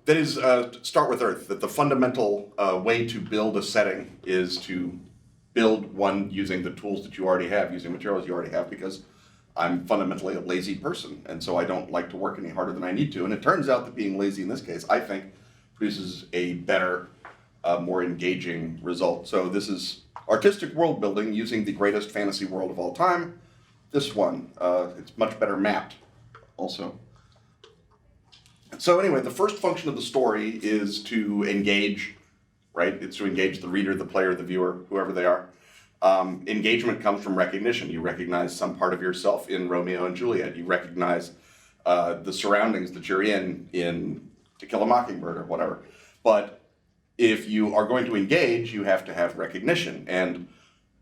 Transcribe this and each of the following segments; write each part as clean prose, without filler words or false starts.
that is, start with Earth, that the fundamental way to build a setting is to build one using the tools that you already have, using materials you already have, because I'm fundamentally a lazy person, and so I don't like to work any harder than I need to. And it turns out that being lazy in this case, I think, produces a better, more engaging result. So this is artistic world building using the greatest fantasy world of all time. This one, it's much better mapped also. So anyway, the first function of the story is to engage, right? It's to engage the reader, the player, the viewer, whoever they are. Engagement comes from recognition. You recognize some part of yourself in Romeo and Juliet. You recognize the surroundings that you're in To Kill a Mockingbird or whatever. But if you are going to engage, you have to have recognition. And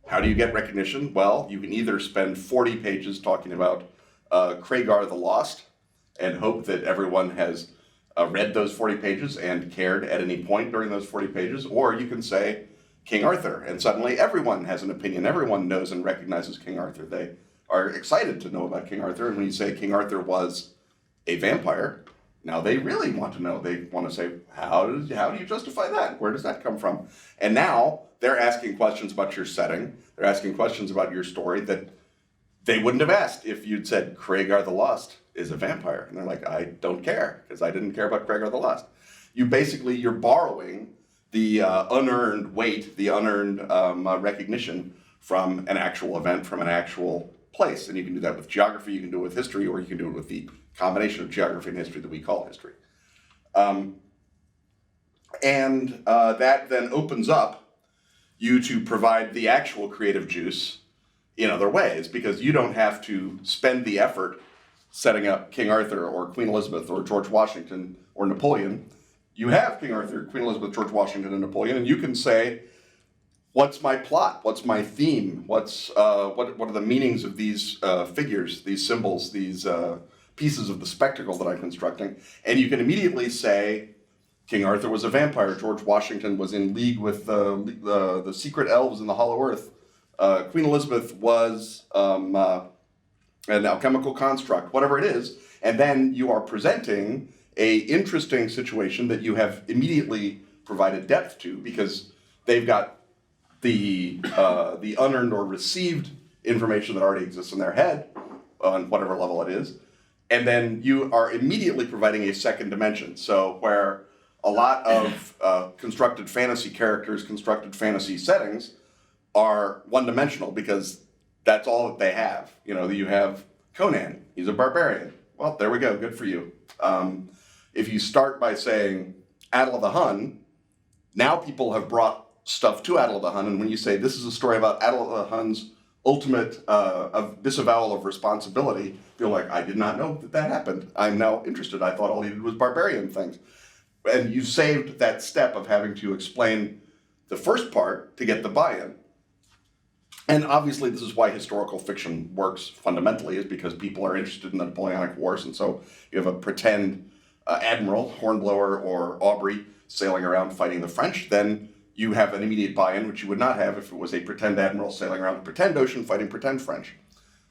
how do you get recognition? Well, you can either spend 40 pages talking about Kragar the Lost and hope that everyone has read those 40 pages and cared at any point during those 40 pages, or you can say King Arthur, and suddenly everyone has an opinion. Everyone knows and recognizes King Arthur. They are excited to know about King Arthur, and when you say King Arthur was a vampire, now they really want to know. They want to say, how do you justify that? Where does that come from? And now they're asking questions about your setting. They're asking questions about your story that they wouldn't have asked if you'd said Kragar the Lost is a vampire. And they're like, I don't care, because I didn't care about Kragar the Lost. You're borrowing the unearned weight, the unearned recognition from an actual event, from an actual place. And you can do that with geography, you can do it with history, or you can do it with the combination of geography and history that we call history. That then opens up you to provide the actual creative juice in other ways, because you don't have to spend the effort setting up King Arthur or Queen Elizabeth or George Washington or Napoleon. You have King Arthur, Queen Elizabeth, George Washington, and Napoleon, and you can say, what's my plot? What's my theme? What are the meanings of these figures, these symbols, these pieces of the spectacle that I'm constructing? And you can immediately say, King Arthur was a vampire. George Washington was in league with the secret elves in the Hollow Earth. Queen Elizabeth was an alchemical construct, whatever it is. And then you are presenting a interesting situation that you have immediately provided depth to, because they've got the unearned or received information that already exists in their head on whatever level it is. And then you are immediately providing a second dimension. So where a lot of constructed fantasy characters, constructed fantasy settings are one-dimensional because that's all that they have. You have Conan, he's a barbarian. Well, there we go, good for you. If you start by saying Attila the Hun, now people have brought stuff to Attila the Hun, and when you say this is a story about Attila the Hun's ultimate disavowal of responsibility, you're like, I did not know that happened. I'm now interested. I thought all he did was barbarian things. And you saved that step of having to explain the first part to get the buy-in. And obviously this is why historical fiction works fundamentally, is because people are interested in the Napoleonic Wars, and so you have a pretend admiral, Hornblower or Aubrey, sailing around fighting the French, then you have an immediate buy-in, which you would not have if it was a pretend admiral sailing around the pretend ocean fighting pretend French.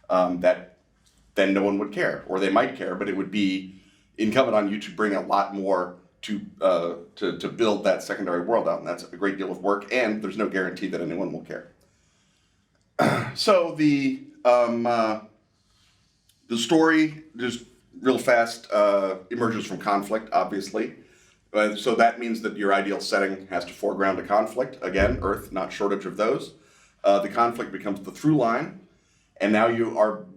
That then no one would care, or they might care, but it would be incumbent on you to bring a lot more to build that secondary world out, and that's a great deal of work, and there's no guarantee that anyone will care. So the story, just real fast, emerges from conflict, obviously. So that means that your ideal setting has to foreground a conflict. Again, Earth, not shortage of those. The conflict becomes the through line, and now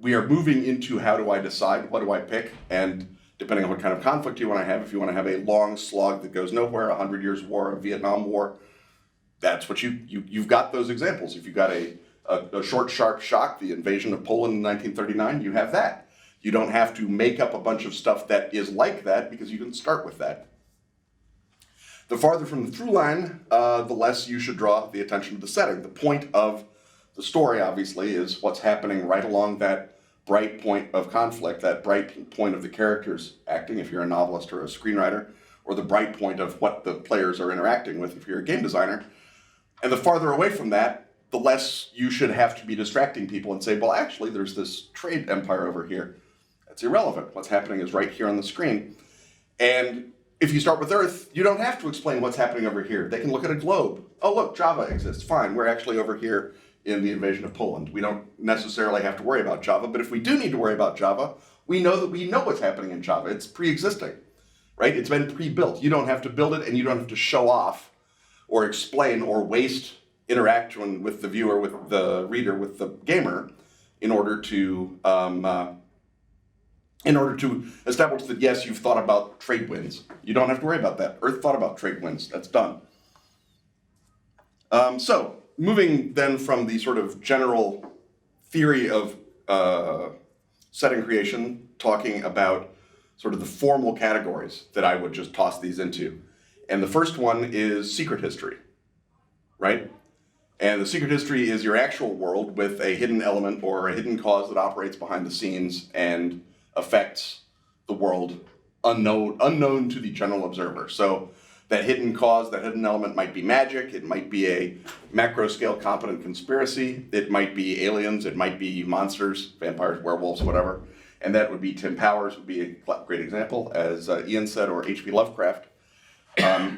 we are moving into how do I decide, what do I pick, and depending on what kind of conflict you want to have, if you want to have a long slog that goes nowhere, 100 Years' War, a Vietnam War, that's what you've got those examples. If you've got a short, sharp shock, the invasion of Poland in 1939, you have that. You don't have to make up a bunch of stuff that is like that, because you can start with that. The farther from the through line, the less you should draw the attention to the setting. The point of the story, obviously, is what's happening right along that bright point of conflict, that bright point of the characters acting, if you're a novelist or a screenwriter, or the bright point of what the players are interacting with, if you're a game designer. And the farther away from that, the less you should have to be distracting people and say, well, actually, there's this trade empire over here. That's irrelevant. What's happening is right here on the screen. And if you start with Earth, you don't have to explain what's happening over here. They can look at a globe. Oh, look, Java exists. Fine, we're actually over here in the invasion of Poland. We don't necessarily have to worry about Java, but if we do need to worry about Java, we know that we know what's happening in Java. It's pre-existing, right? It's been pre-built. You don't have to build it, and you don't have to show off or explain or waste interaction with the viewer, with the reader, with the gamer, in order to establish that, yes, you've thought about trade winds. You don't have to worry about that. Earth thought about trade winds. That's done. So, moving then from the sort of general theory of setting creation, talking about sort of the formal categories that I would just toss these into. And the first one is secret history, right? And the secret history is your actual world with a hidden element or a hidden cause that operates behind the scenes and affects the world unknown to the general observer. So that hidden cause, that hidden element might be magic, it might be a macro scale competent conspiracy, it might be aliens, it might be monsters, vampires, werewolves, whatever. And that would be Tim Powers would be a great example, as Ian said, or H.P. Lovecraft,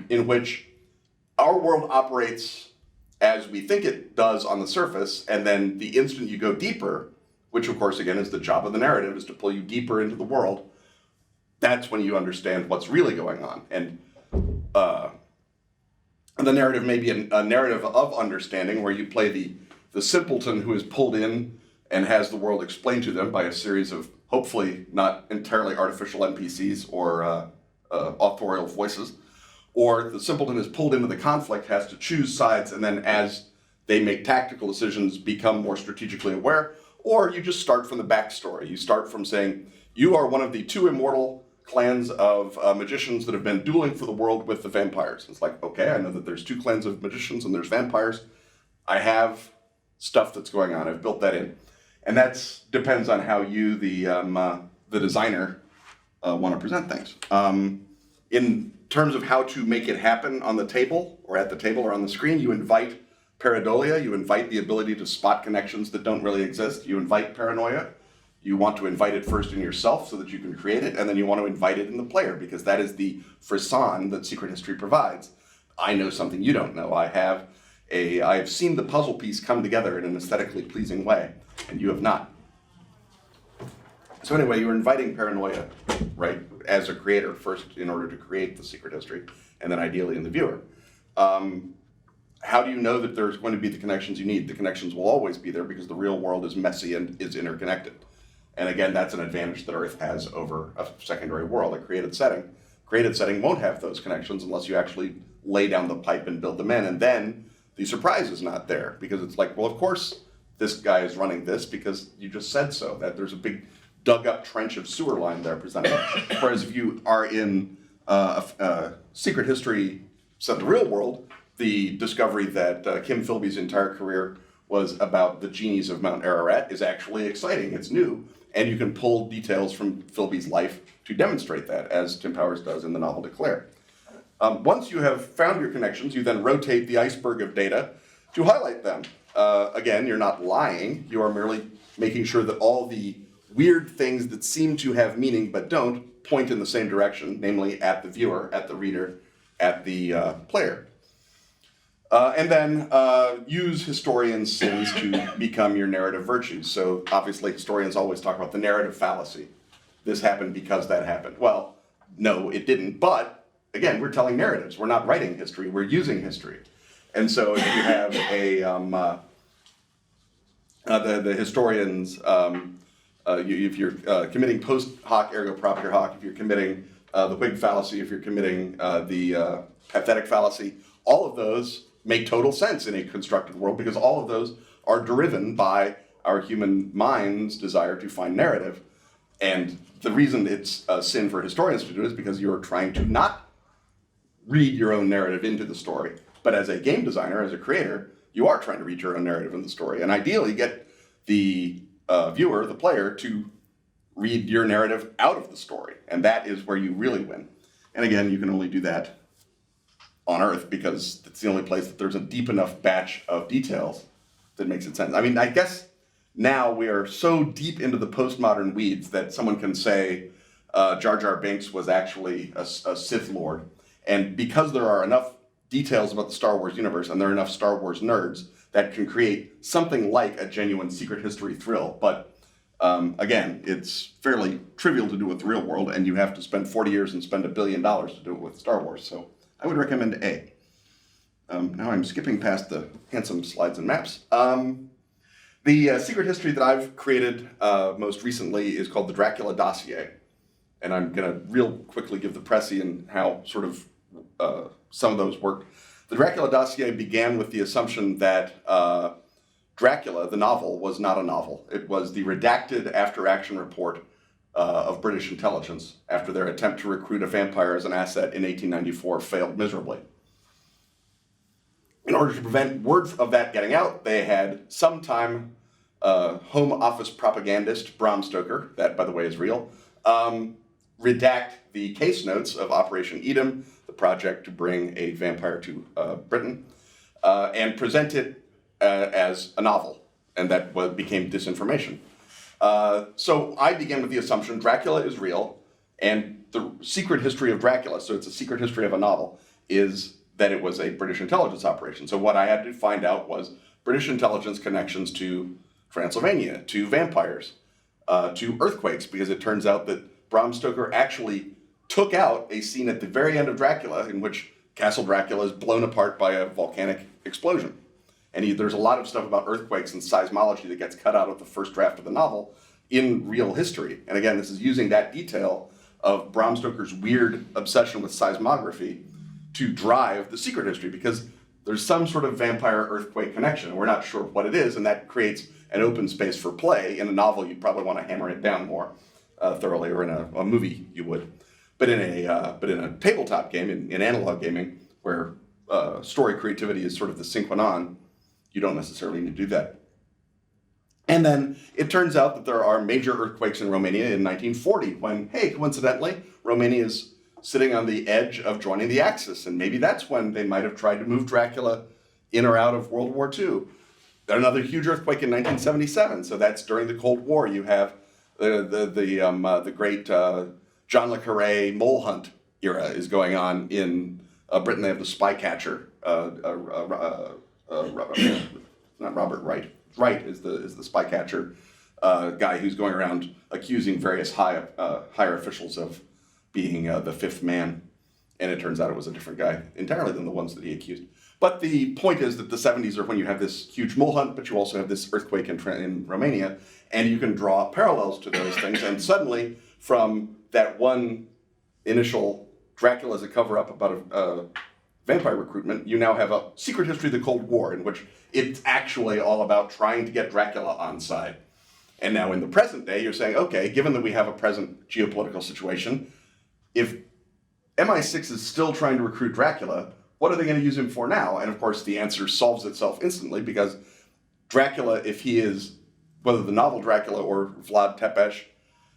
in which our world operates as we think it does on the surface, and then the instant you go deeper, which of course again is the job of the narrative, is to pull you deeper into the world, that's when you understand what's really going on. And the narrative may be a narrative of understanding, where you play the simpleton who is pulled in and has the world explained to them by a series of hopefully not entirely artificial NPCs or authorial voices. Or the simpleton is pulled into the conflict, has to choose sides, and then as they make tactical decisions, become more strategically aware. Or you just start from the backstory. You start from saying, you are one of the two immortal clans of magicians that have been dueling for the world with the vampires. It's like, okay, I know that there's two clans of magicians and there's vampires. I have stuff that's going on. I've built that in. And that depends on how you, the designer, want to present things. In terms of how to make it happen on the table, or at the table, or on the screen, you invite pareidolia, you invite the ability to spot connections that don't really exist, you invite paranoia, you want to invite it first in yourself so that you can create it, and then you want to invite it in the player, because that is the frisson that secret history provides. I know something you don't know. I have seen the puzzle piece come together in an aesthetically pleasing way, and you have not. So anyway, you're inviting paranoia, right, as a creator first in order to create the secret history, and then ideally in the viewer. How do you know that there's going to be the connections you need? The connections will always be there because the real world is messy and is interconnected. And again, that's an advantage that Earth has over a secondary world, a created setting. Created setting won't have those connections unless you actually lay down the pipe and build them in, and then the surprise is not there, because it's like, well, of course this guy is running this because you just said so, that there's a big dug up trench of sewer line there presented. Whereas if you are in secret history set the real world, the discovery that Kim Philby's entire career was about the genies of Mount Ararat is actually exciting, it's new, and you can pull details from Philby's life to demonstrate that, as Tim Powers does in the novel Declare. Once you have found your connections, you then rotate the iceberg of data to highlight them. Again, you're not lying, you are merely making sure that all the weird things that seem to have meaning but don't point in the same direction, namely at the viewer, at the reader, at the player. And then use historians' sins to become your narrative virtues. So obviously historians always talk about the narrative fallacy. This happened because that happened. Well, no, it didn't, but again, we're telling narratives. We're not writing history, we're using history. And so if you have the historians, if you're committing post hoc ergo propter hoc, if you're committing the Whig fallacy, if you're committing the pathetic fallacy, all of those make total sense in a constructed world, because all of those are driven by our human mind's desire to find narrative. And the reason it's a sin for historians to do it is because you're trying to not read your own narrative into the story. But as a game designer, as a creator, you are trying to read your own narrative in the story, and ideally get the viewer, the player, to read your narrative out of the story. And that is where you really win. And again, you can only do that on Earth because it's the only place that there's a deep enough batch of details that makes it sense. I mean, I guess now we are so deep into the postmodern weeds that someone can say, Jar Jar Binks was actually a Sith Lord. And because there are enough details about the Star Wars universe and there are enough Star Wars nerds that can create something like a genuine secret history thrill. But again, it's fairly trivial to do with the real world, and you have to spend 40 years and spend $1 billion to do it with Star Wars. So I would recommend A. Now I'm skipping past the handsome slides and maps. The secret history that I've created most recently is called the Dracula Dossier. And I'm going to real quickly give the précis and how sort of some of those work. The Dracula Dossier began with the assumption that Dracula, the novel, was not a novel. It was the redacted after-action report of British intelligence after their attempt to recruit a vampire as an asset in 1894 failed miserably. In order to prevent word of that getting out, they had sometime Home Office propagandist Bram Stoker, that by the way is real, redact the case notes of Operation Edom, the project to bring a vampire to Britain, and present it as a novel, and that became disinformation. So I began with the assumption Dracula is real, and the secret history of Dracula, so it's a secret history of a novel, is that it was a British intelligence operation. So what I had to find out was British intelligence connections to Transylvania, to vampires, to earthquakes, because it turns out that Bram Stoker actually took out a scene at the very end of Dracula in which Castle Dracula is blown apart by a volcanic explosion. And there's a lot of stuff about earthquakes and seismology that gets cut out of the first draft of the novel in real history. And again, this is using that detail of Bram Stoker's weird obsession with seismography to drive the secret history, because there's some sort of vampire earthquake connection, and we're not sure what it is, and that creates an open space for play. In a novel, you'd probably want to hammer it down more thoroughly, or in a movie, you would. But in a tabletop game, in analog gaming, where story creativity is sort of the sine qua non, you don't necessarily need to do that. And then it turns out that there are major earthquakes in Romania in 1940, when, hey, coincidentally, Romania is sitting on the edge of joining the Axis, and maybe that's when they might have tried to move Dracula in or out of World War II. Another huge earthquake in 1977, so that's during the Cold War. You have the great John le Carré mole hunt era is going on in Britain. They have the spy catcher, not Robert Wright. Wright is the spy catcher guy who's going around accusing various higher officials of being the fifth man, and it turns out it was a different guy entirely than the ones that he accused. But the point is that the 70s are when you have this huge mole hunt, but you also have this earthquake in Romania, and you can draw parallels to those things, and suddenly from that one initial Dracula as a cover-up about a vampire recruitment, you now have a secret history of the Cold War in which it's actually all about trying to get Dracula on side. And now in the present day, you're saying, okay, given that we have a present geopolitical situation, if MI6 is still trying to recruit Dracula, what are they going to use him for now? And of course, the answer solves itself instantly, because Dracula, if he is, whether the novel Dracula or Vlad Tepes,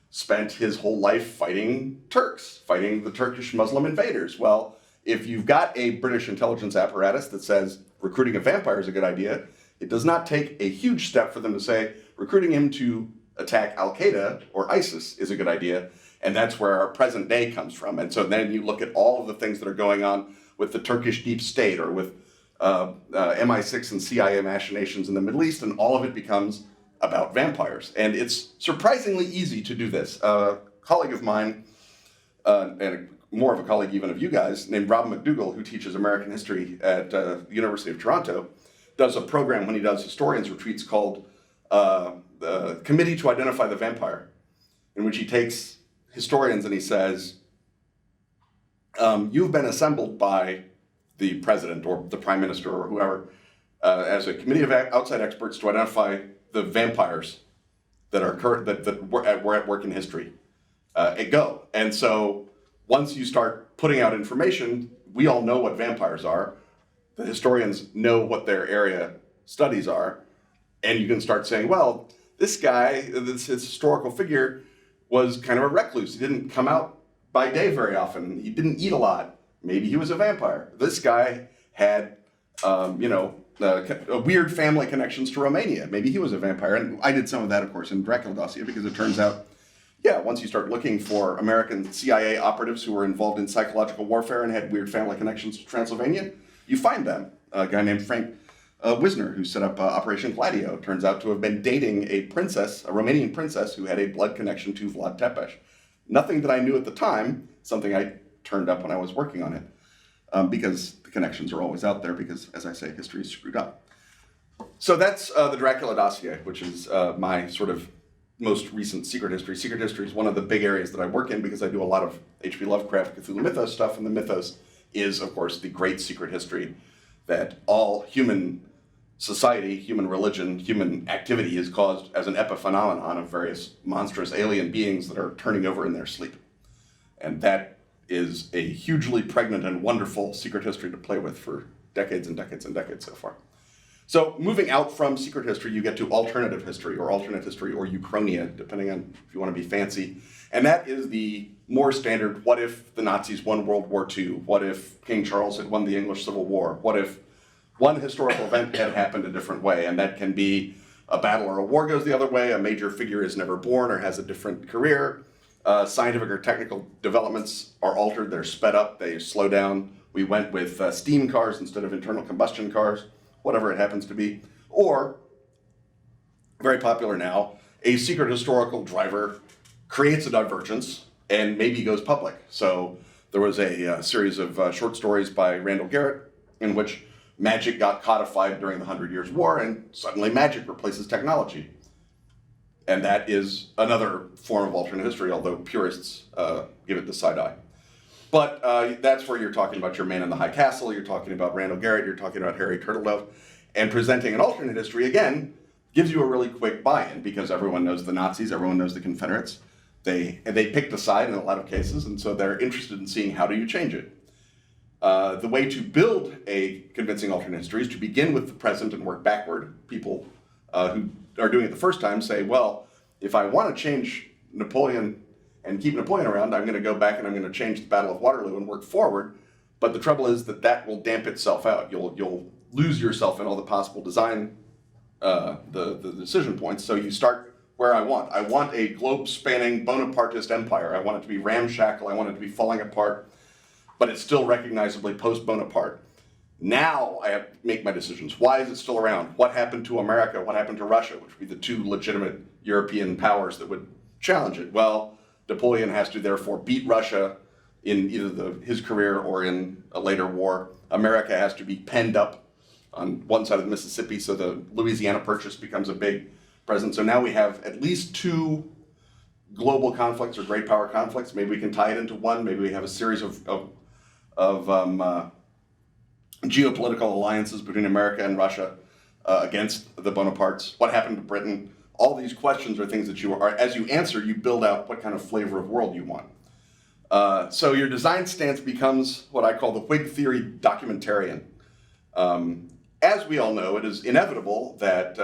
spent his whole life fighting Turks, fighting the Turkish Muslim invaders. Well, if you've got a British intelligence apparatus that says recruiting a vampire is a good idea, it does not take a huge step for them to say recruiting him to attack Al-Qaeda or ISIS is a good idea. And that's where our present day comes from. And so then you look at all of the things that are going on with the Turkish deep state or with MI6 and CIA machinations in the Middle East, and all of it becomes about vampires. And it's surprisingly easy to do this. A colleague of mine, and more of a colleague even of you guys, named Rob McDougall, who teaches American history at the University of Toronto, does a program when he does historians retreats called the Committee to Identify the Vampire, in which he takes historians and he says, you've been assembled by the president or the prime minister or whoever as a committee of outside experts to identify the vampires that are were at work in history. Go. And so once you start putting out information, we all know what vampires are. The historians know what their area studies are. And you can start saying, well, this guy, this historical figure, was kind of a recluse. He didn't come out by day very often. He didn't eat a lot. Maybe he was a vampire. This guy had, weird family connections to Romania. Maybe he was a vampire. And I did some of that, of course, in Dracula Dossier, because it turns out, yeah, once you start looking for American CIA operatives who were involved in psychological warfare and had weird family connections to Transylvania, you find them. A guy named Frank Wisner, who set up Operation Gladio, turns out to have been dating a princess, a Romanian princess, who had a blood connection to Vlad Tepes. Nothing that I knew at the time, something I turned up when I was working on it, because the connections are always out there, because, as I say, history is screwed up. So that's the Dracula Dossier, which is my sort of most recent secret history. Secret history is one of the big areas that I work in because I do a lot of H.P. Lovecraft, Cthulhu mythos stuff, and the mythos is, of course, the great secret history that all human society, human religion, human activity is caused as an epiphenomenon of various monstrous alien beings that are turning over in their sleep. And that is a hugely pregnant and wonderful secret history to play with for decades and decades and decades so far. So moving out from secret history, you get to alternative history or alternate history or Uchronia, depending on if you want to be fancy. And that is the more standard, what if the Nazis won World War II? What if King Charles had won the English Civil War? What if one historical event had happened a different way? And that can be a battle or a war goes the other way, a major figure is never born or has a different career, scientific or technical developments are altered, they're sped up, they slow down. We went with steam cars instead of internal combustion cars, whatever it happens to be. Or, very popular now, a secret historical driver creates a divergence and maybe goes public. So there was a series of short stories by Randall Garrett in which magic got codified during the 100 Years' War, and suddenly magic replaces technology. And that is another form of alternate history, although purists give it the side eye. But that's where you're talking about your Man in the High Castle, you're talking about Randall Garrett, you're talking about Harry Turtledove, and presenting an alternate history, again, gives you a really quick buy-in, because everyone knows the Nazis, everyone knows the Confederates. They picked a side in a lot of cases, and so they're interested in seeing how do you change it. The way to build a convincing alternate history is to begin with the present and work backward. People who are doing it the first time say, well, if I want to change Napoleon and keep Napoleon around, I'm going to go back and I'm going to change the Battle of Waterloo and work forward. But the trouble is that that will damp itself out. You'll lose yourself in all the possible design, the decision points. So you start where I want. I want a globe-spanning Bonapartist empire. I want it to be ramshackle. I want it to be falling apart, but it's still recognizably post-Bonaparte. Now I have to make my decisions. Why is it still around? What happened to America? What happened to Russia, which would be the two legitimate European powers that would challenge it? Well, Napoleon has to therefore beat Russia in either his career or in a later war. America has to be penned up on one side of the Mississippi, so the Louisiana Purchase becomes a big presence. So now we have at least two global conflicts or great power conflicts. Maybe we can tie it into one. Maybe we have a series of geopolitical alliances between America and Russia against the Bonapartes. What happened to Britain? All these questions are things that as you answer, you build out what kind of flavor of world you want. So your design stance becomes what I call the Whig theory documentarian. As we all know, it is inevitable that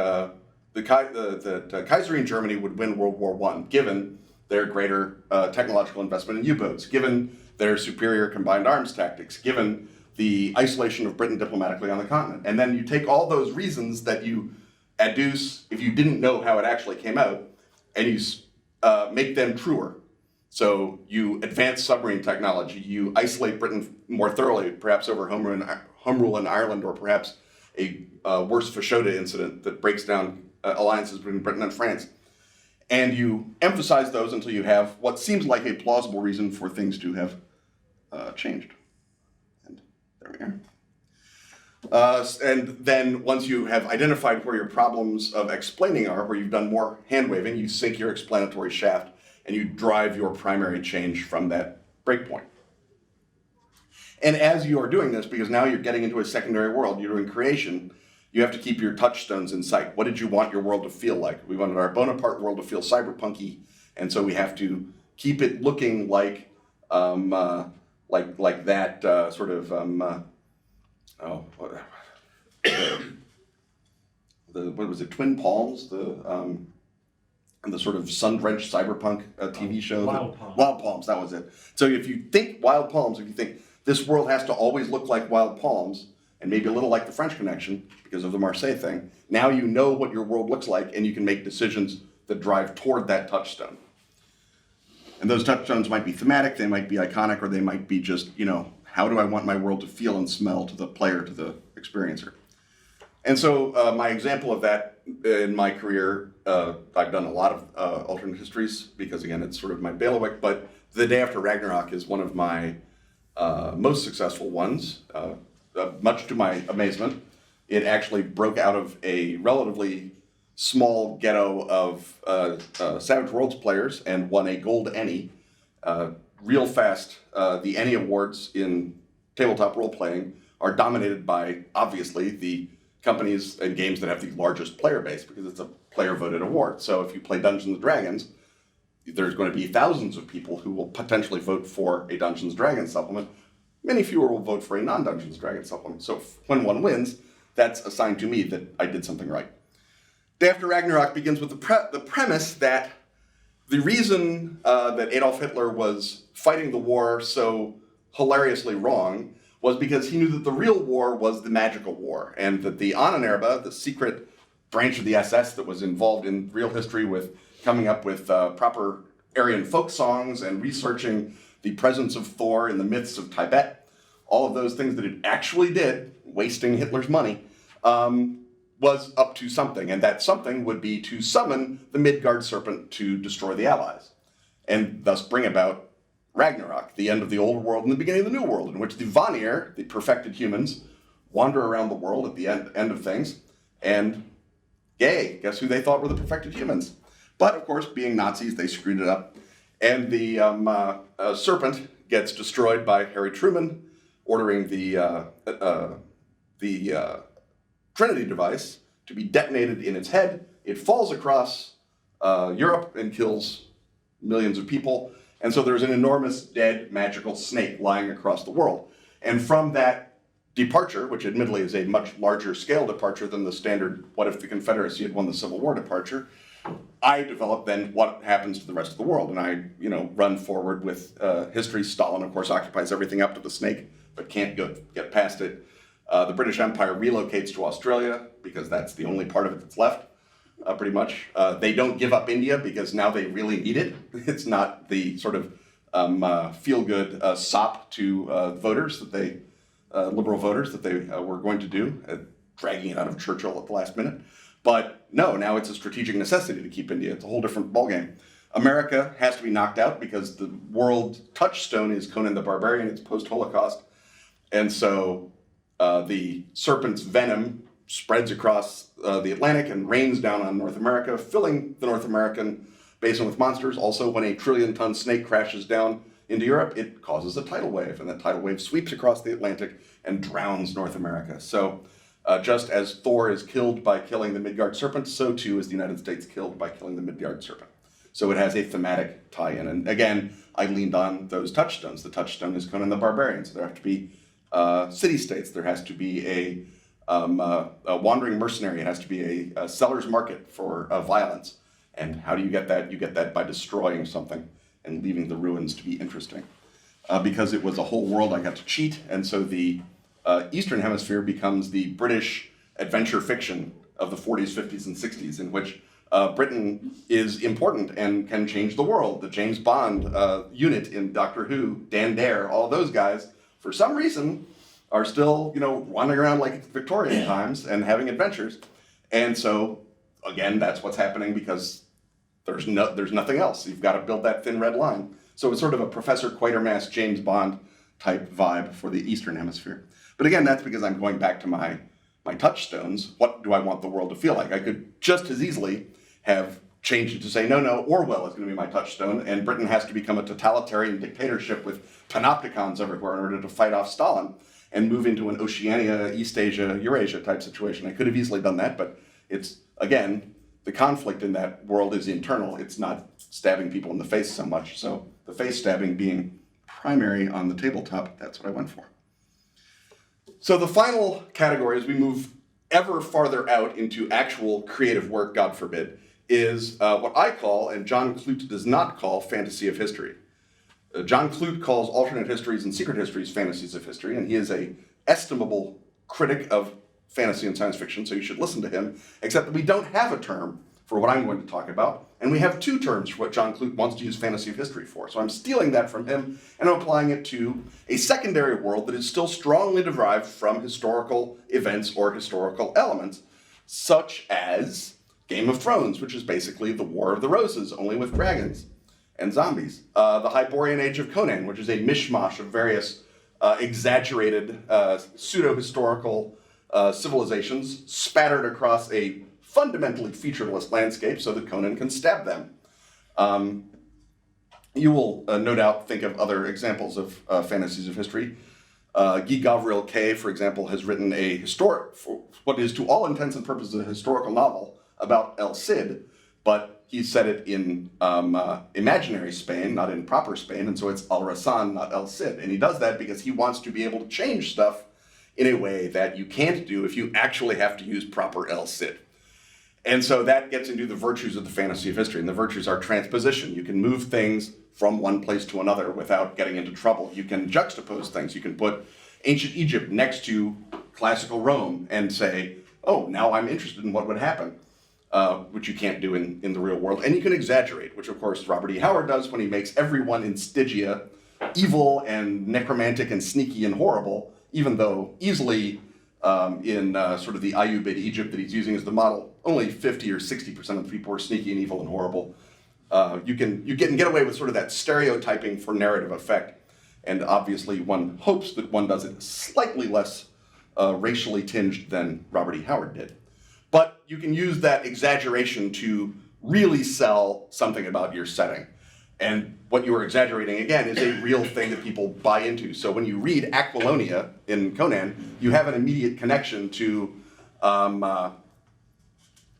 Kaiserine Germany would win World War I, given their greater technological investment in U-boats, given their superior combined arms tactics, given the isolation of Britain diplomatically on the continent. And then you take all those reasons that you adduce, if you didn't know how it actually came out, and you make them truer. So you advance submarine technology, you isolate Britain more thoroughly, perhaps over home rule in Ireland, or perhaps a worse Fashoda incident that breaks down alliances between Britain and France. And you emphasize those until you have what seems like a plausible reason for things to have changed. And there we are. And then once you have identified where your problems of explaining are, where you've done more hand-waving, you sink your explanatory shaft and you drive your primary change from that breakpoint. And as you are doing this, because now you're getting into a secondary world, you're doing creation, you have to keep your touchstones in sight. What did you want your world to feel like? We wanted our Bonaparte world to feel cyberpunky, and so we have to keep it looking like that sort of what was it? Twin Palms, the sort of sun-drenched cyberpunk TV show. Wild Palms. Wild Palms, that was it. So if you think Wild Palms, if you think this world has to always look like Wild Palms, and maybe a little like the French Connection because of the Marseille thing, now you know what your world looks like, and you can make decisions that drive toward that touchstone. And those touchstones might be thematic, they might be iconic, or they might be just, how do I want my world to feel and smell to the player, to the experiencer? And so my example of that in my career, I've done a lot of alternate histories because, again, it's sort of my bailiwick, but The Day After Ragnarok is one of my most successful ones, much to my amazement. It actually broke out of a relatively small ghetto of Savage Worlds players and won a gold ENnie. Real fast, the ENnie Awards in tabletop role-playing are dominated by, obviously, the companies and games that have the largest player base because it's a player-voted award. So if you play Dungeons & Dragons, there's going to be thousands of people who will potentially vote for a Dungeons & Dragons supplement. Many fewer will vote for a non-Dungeons & Dragons supplement. So when one wins, that's assigned to me that I did something right. Day After Ragnarok begins with the premise that the reason that Adolf Hitler was fighting the war so hilariously wrong was because he knew that the real war was the magical war, and that the Ahnenerbe, the secret branch of the SS that was involved in real history with coming up with proper Aryan folk songs and researching the presence of Thor in the myths of Tibet, all of those things that it actually did, wasting Hitler's money, was up to something, and that something would be to summon the Midgard serpent to destroy the Allies, and thus bring about Ragnarok, the end of the old world and the beginning of the new world, in which the Vanir, the perfected humans, wander around the world at the end of things, and yay, guess who they thought were the perfected humans? But, of course, being Nazis, they screwed it up, and the serpent gets destroyed by Harry Truman, ordering the Trinity device to be detonated in its head. It falls across Europe and kills millions of people. And so there's an enormous dead magical snake lying across the world. And from that departure, which admittedly is a much larger scale departure than the standard what if the Confederacy had won the Civil War departure, I developed then what happens to the rest of the world. And I, run forward with history. Stalin, of course, occupies everything up to the snake, but can't get past it. The British Empire relocates to Australia because that's the only part of it that's left, pretty much. They don't give up India because now they really need it. It's not the sort of feel-good sop to voters that they, liberal voters that they were going to do, dragging it out of Churchill at the last minute. But no, now it's a strategic necessity to keep India. It's a whole different ballgame. America has to be knocked out because the world touchstone is Conan the Barbarian. It's post-Holocaust. And so the serpent's venom spreads across the Atlantic and rains down on North America, filling the North American basin with monsters. Also, when a trillion-ton snake crashes down into Europe, it causes a tidal wave, and that tidal wave sweeps across the Atlantic and drowns North America. So just as Thor is killed by killing the Midgard serpent, so too is the United States killed by killing the Midgard serpent. So it has a thematic tie-in. And again, I leaned on those touchstones. The touchstone is Conan the Barbarian, so there have to be city-states. There has to be a wandering mercenary. It has to be a seller's market for violence. And how do you get that? You get that by destroying something and leaving the ruins to be interesting. Because it was a whole world I got to cheat, and so the Eastern Hemisphere becomes the British adventure fiction of the 40s, 50s, and 60s, in which Britain is important and can change the world. The James Bond unit in Doctor Who, Dan Dare, all those guys, for some reason, are still, wandering around like it's Victorian times and having adventures. And so, again, that's what's happening because there's nothing else. You've got to build that thin red line. So it's sort of a Professor Quatermass, James Bond type vibe for the Eastern Hemisphere. But again, that's because I'm going back to my touchstones. What do I want the world to feel like? I could just as easily have changed it to say, no, Orwell is going to be my touchstone, and Britain has to become a totalitarian dictatorship with panopticons everywhere in order to fight off Stalin and move into an Oceania, East Asia, Eurasia type situation. I could have easily done that, but it's, again, the conflict in that world is internal. It's not stabbing people in the face so much. So the face stabbing being primary on the tabletop, that's what I went for. So the final category, as we move ever farther out into actual creative work, God forbid, is what I call, and John Clute does not call, fantasy of history. John Clute calls alternate histories and secret histories fantasies of history, and he is a estimable critic of fantasy and science fiction, so you should listen to him, except that we don't have a term for what I'm going to talk about, and we have two terms for what John Clute wants to use fantasy of history for. So I'm stealing that from him, and I'm applying it to a secondary world that is still strongly derived from historical events or historical elements, such as Game of Thrones, which is basically the War of the Roses, only with dragons and zombies. The Hyborian Age of Conan, which is a mishmash of various exaggerated pseudo-historical civilizations spattered across a fundamentally featureless landscape so that Conan can stab them. You will no doubt think of other examples of fantasies of history. Guy Gavriel Kay, for example, has written a what is to all intents and purposes a historical novel about El Cid, but he set it in imaginary Spain, not in proper Spain, and so it's Al Rasan, not El Cid. And he does that because he wants to be able to change stuff in a way that you can't do if you actually have to use proper El Cid. And so that gets into the virtues of the fantasy of history, and the virtues are transposition. You can move things from one place to another without getting into trouble. You can juxtapose things. You can put ancient Egypt next to classical Rome and say, oh, now I'm interested in what would happen, which you can't do in the real world. And you can exaggerate, which of course Robert E. Howard does when he makes everyone in Stygia evil and necromantic and sneaky and horrible, even though easily in sort of the Ayyubid Egypt that he's using as the model, only 50 or 60% of the people are sneaky and evil and horrible. You can get away with sort of that stereotyping for narrative effect. And obviously one hopes that one does it slightly less racially tinged than Robert E. Howard did. But you can use that exaggeration to really sell something about your setting. And what you are exaggerating, again, is a real thing that people buy into. So when you read Aquilonia in Conan, you have an immediate connection to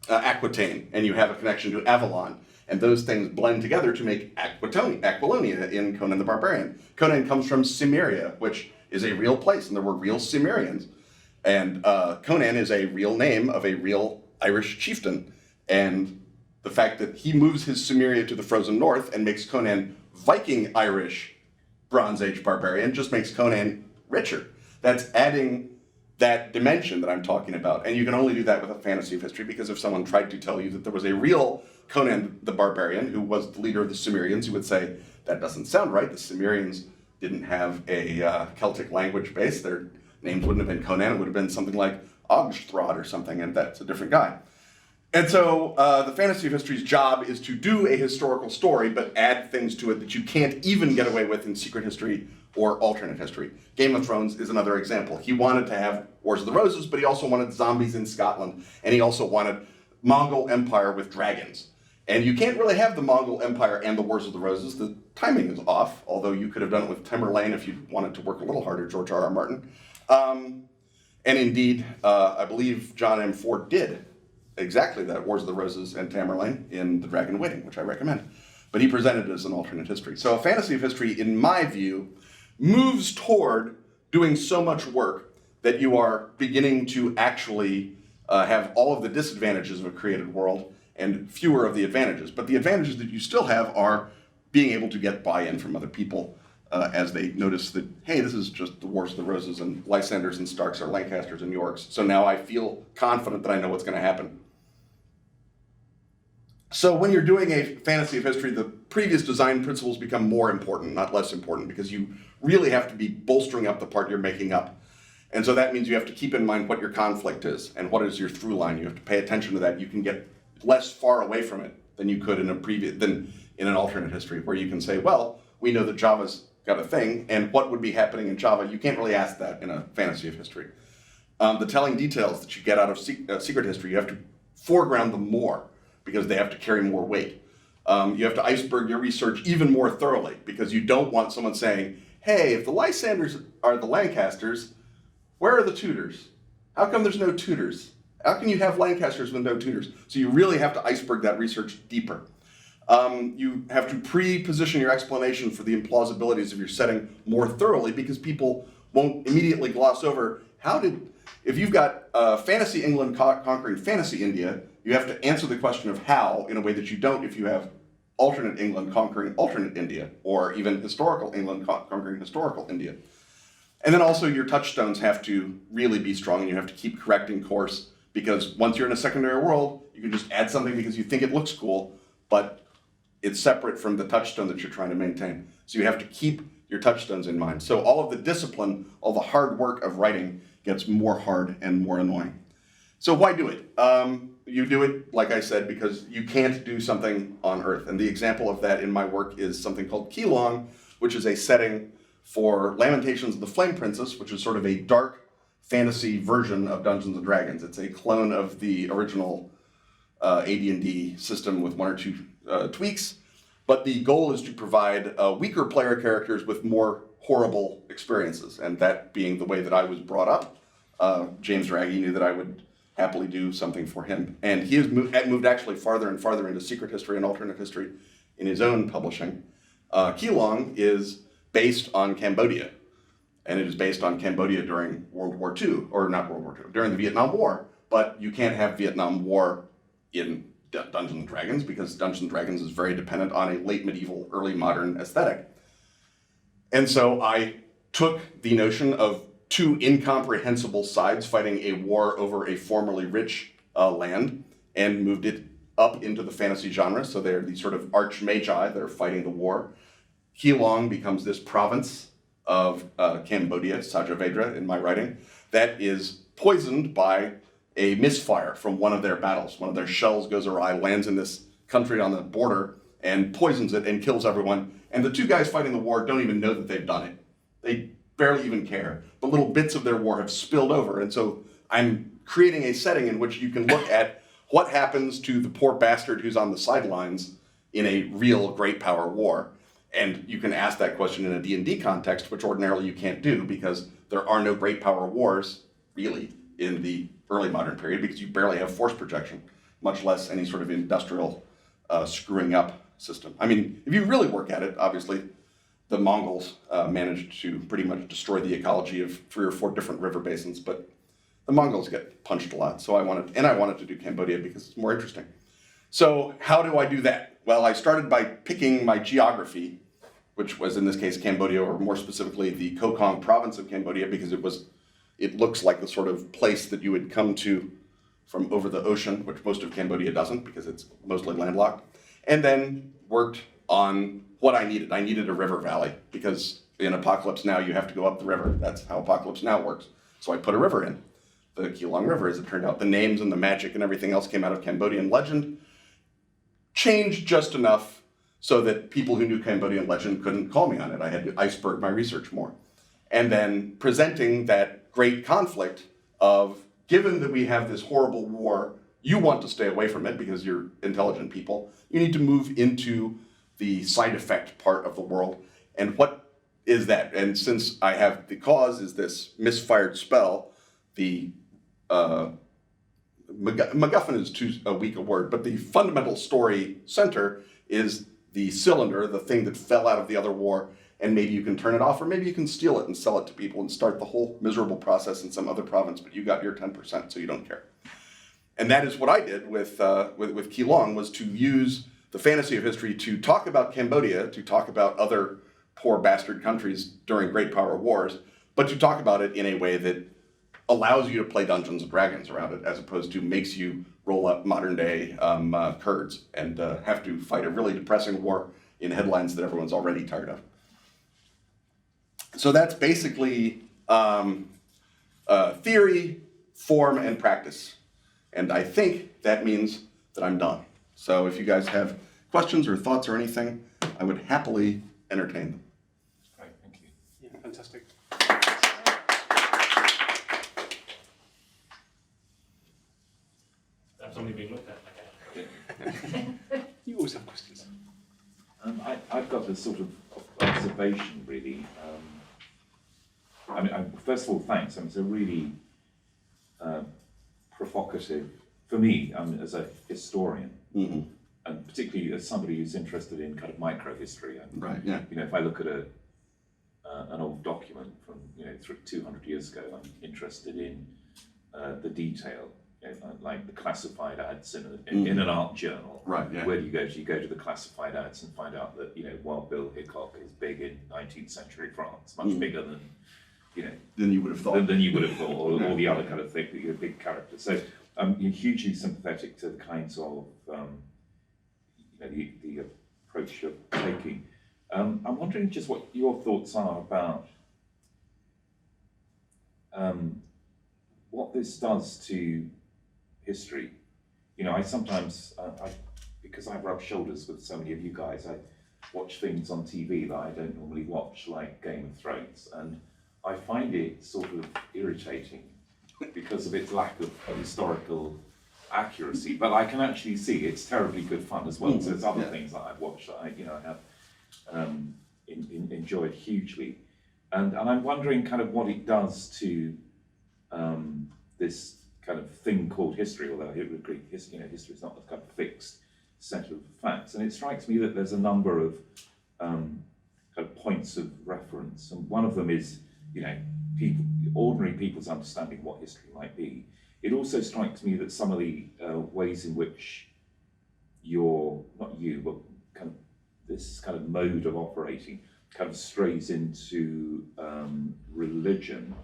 Aquitaine, and you have a connection to Avalon. And those things blend together to make Aquilonia in Conan the Barbarian. Conan comes from Cimmeria, which is a real place, and there were real Cimmerians. And Conan is a real name of a real Irish chieftain. And the fact that he moves his Cimmeria to the frozen north and makes Conan Viking Irish Bronze Age barbarian just makes Conan richer. That's adding that dimension that I'm talking about. And you can only do that with a fantasy of history, because if someone tried to tell you that there was a real Conan the Barbarian who was the leader of the Cimmerians, you would say, that doesn't sound right. The Cimmerians didn't have a Celtic language base. Their names wouldn't have been Conan. It would have been something like Ogstrad or something, and that's a different guy. And so the fantasy of history's job is to do a historical story, but add things to it that you can't even get away with in secret history or alternate history. Game of Thrones is another example. He wanted to have Wars of the Roses, but he also wanted zombies in Scotland, and he also wanted Mongol Empire with dragons. And you can't really have the Mongol Empire and the Wars of the Roses. The timing is off, although you could have done it with Tamerlane if you wanted to work a little harder, George R.R. Martin. And indeed, I believe John M. Ford did exactly that, Wars of the Roses and Tamerlane in The Dragon Waiting, which I recommend. But he presented it as an alternate history. So a fantasy of history, in my view, moves toward doing so much work that you are beginning to actually have all of the disadvantages of a created world and fewer of the advantages. But the advantages that you still have are being able to get buy-in from other people as they notice that, hey, this is just the Wars of the Roses, and Lysanders and Starks are Lancasters and Yorks. So now I feel confident that I know what's going to happen. So when you're doing a fantasy of history, the previous design principles become more important, not less important, because you really have to be bolstering up the part you're making up. And so that means you have to keep in mind what your conflict is and what is your through line. You have to pay attention to that. You can get less far away from it than you could in an alternate history, where you can say, well, we know that Java's got a thing, and what would be happening in Java? You can't really ask that in a fantasy of history. The telling details that you get out of secret history, you have to foreground them more, because they have to carry more weight. You have to iceberg your research even more thoroughly, because you don't want someone saying, hey, if the Lysanders are the Lancasters, where are the Tudors? How come there's no Tudors? How can you have Lancasters with no Tudors? So you really have to iceberg that research deeper. You have to pre-position your explanation for the implausibilities of your setting more thoroughly, because people won't immediately gloss over, if you've got fantasy England conquering fantasy India, you have to answer the question of how in a way that you don't if you have alternate England conquering alternate India, or even historical England conquering historical India. And then also your touchstones have to really be strong, and you have to keep correcting course because once you're in a secondary world, you can just add something because you think it looks cool, but it's separate from the touchstone that you're trying to maintain. So you have to keep your touchstones in mind. So all of the discipline, all the hard work of writing gets more hard and more annoying. So why do it? You do it, like I said, because you can't do something on Earth. And the example of that in my work is something called Keylong, which is a setting for Lamentations of the Flame Princess, which is sort of a dark fantasy version of Dungeons & Dragons. It's a clone of the original AD&D system with one or two tweaks. But the goal is to provide weaker player characters with more horrible experiences. And that being the way that I was brought up, James Raggi knew that I would happily do something for him. And he has moved actually farther and farther into secret history and alternate history in his own publishing. Keylong is based on Cambodia. And it is based on Cambodia during World War II, or not World War II, during the Vietnam War. But you can't have Vietnam War in Dungeons & Dragons because Dungeons & Dragons is very dependent on a late medieval, early modern aesthetic. And so I took the notion of two incomprehensible sides fighting a war over a formerly rich land and moved it up into the fantasy genre. So they're these sort of arch-magi that are fighting the war. Keylong becomes this province of Cambodia, Sajavedra in my writing, that is poisoned by a misfire from one of their battles. One of their shells goes awry, lands in this country on the border, and poisons it and kills everyone. And the two guys fighting the war don't even know that they've done it. They barely even care. But little bits of their war have spilled over. And so I'm creating a setting in which you can look at what happens to the poor bastard who's on the sidelines in a real great power war. And you can ask that question in a D&D context, which ordinarily you can't do because there are no great power wars, really, in the early modern period because you barely have force projection, much less any sort of industrial screwing up system. I mean, if you really work at it, obviously, the Mongols managed to pretty much destroy the ecology of 3 or 4 different river basins, but the Mongols get punched a lot. So I wanted to do Cambodia because it's more interesting. So how do I do that? Well, I started by picking my geography, which was in this case Cambodia, or more specifically the Qelong province of Cambodia, because it looks like the sort of place that you would come to from over the ocean, which most of Cambodia doesn't because it's mostly landlocked, and then worked on what I needed. I needed a river valley because in Apocalypse Now you have to go up the river. That's how Apocalypse Now works. So I put a river in, the Keylong River, as it turned out. The names and the magic and everything else came out of Cambodian legend, changed just enough so that people who knew Cambodian legend couldn't call me on it. I had to iceberg my research more. And then presenting that great conflict of, given that we have this horrible war, you want to stay away from it because you're intelligent people. You need to move into the side effect part of the world. And what is that? And since I have the cause is this misfired spell, the MacGuffin is too weak a word, but the fundamental story center is the cylinder, the thing that fell out of the other war, and maybe you can turn it off, or maybe you can steal it and sell it to people and start the whole miserable process in some other province, but you got your 10%, so you don't care. And that is what I did with Keylong, was to use the fantasy of history to talk about Cambodia, to talk about other poor bastard countries during great power wars, but to talk about it in a way that allows you to play Dungeons & Dragons around it, as opposed to makes you roll up modern-day Kurds and have to fight a really depressing war in headlines that everyone's already tired of. So that's basically theory, form, and practice. And I think that means that I'm done. So if you guys have questions or thoughts or anything, I would happily entertain them. Great, thank you. Yeah, fantastic. That's only being looked at. Okay. You always have questions. I've got a sort of observation, really. First of all, thanks. It's a really provocative, for me, as a historian, and particularly as somebody who's interested in kind of microhistory. Right. Yeah. You know, if I look at an old document from 200 years ago, I'm interested in the detail. Like the classified ads in an art journal. Right, yeah. Where do you go to? You go to the classified ads and find out that, Wild Bill Hickok is big in 19th century France, much bigger than, Than you would have thought. Than you would have thought, or the other kind of thing, big characters. So I'm hugely sympathetic to the kinds of the approach you're taking. I'm wondering just what your thoughts are about what this does to history. I sometimes, because I rub shoulders with so many of you guys, I watch things on TV that I don't normally watch, like Game of Thrones, and I find it sort of irritating because of its lack of historical accuracy. But I can actually see it's terribly good fun as well. So there's other things that I've watched that I have enjoyed hugely, and I'm wondering kind of what it does to this kind of thing called history. Although I would agree, history is not a kind of fixed set of facts, and it strikes me that there's a number of kind of points of reference, and one of them is ordinary people's understanding of what history might be. It also strikes me that some of the ways in which this kind of mode of operating kind of strays into religion.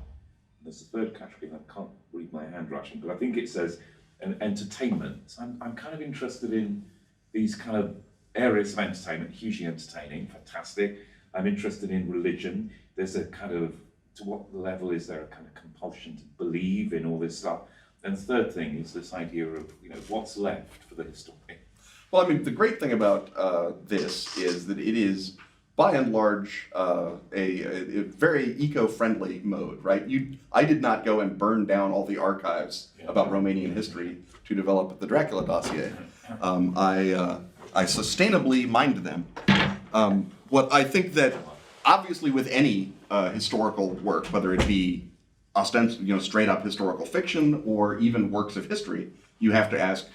There's a third category, and I can't read my handwriting, but I think it says entertainment. I'm kind of interested in these kind of areas of entertainment, hugely entertaining, fantastic. I'm interested in religion. There's a kind of, to what level is there a kind of compulsion to believe in all this stuff? And the third thing is this idea of, what's left for the historian. Well, I mean, the great thing about this is that it is, by and large, a very eco-friendly mode, right? I did not go and burn down all the archives about Romanian history to develop the Dracula Dossier. I sustainably mined them. What I think that, obviously, with any historical work, whether it be straight up historical fiction or even works of history, you have to ask,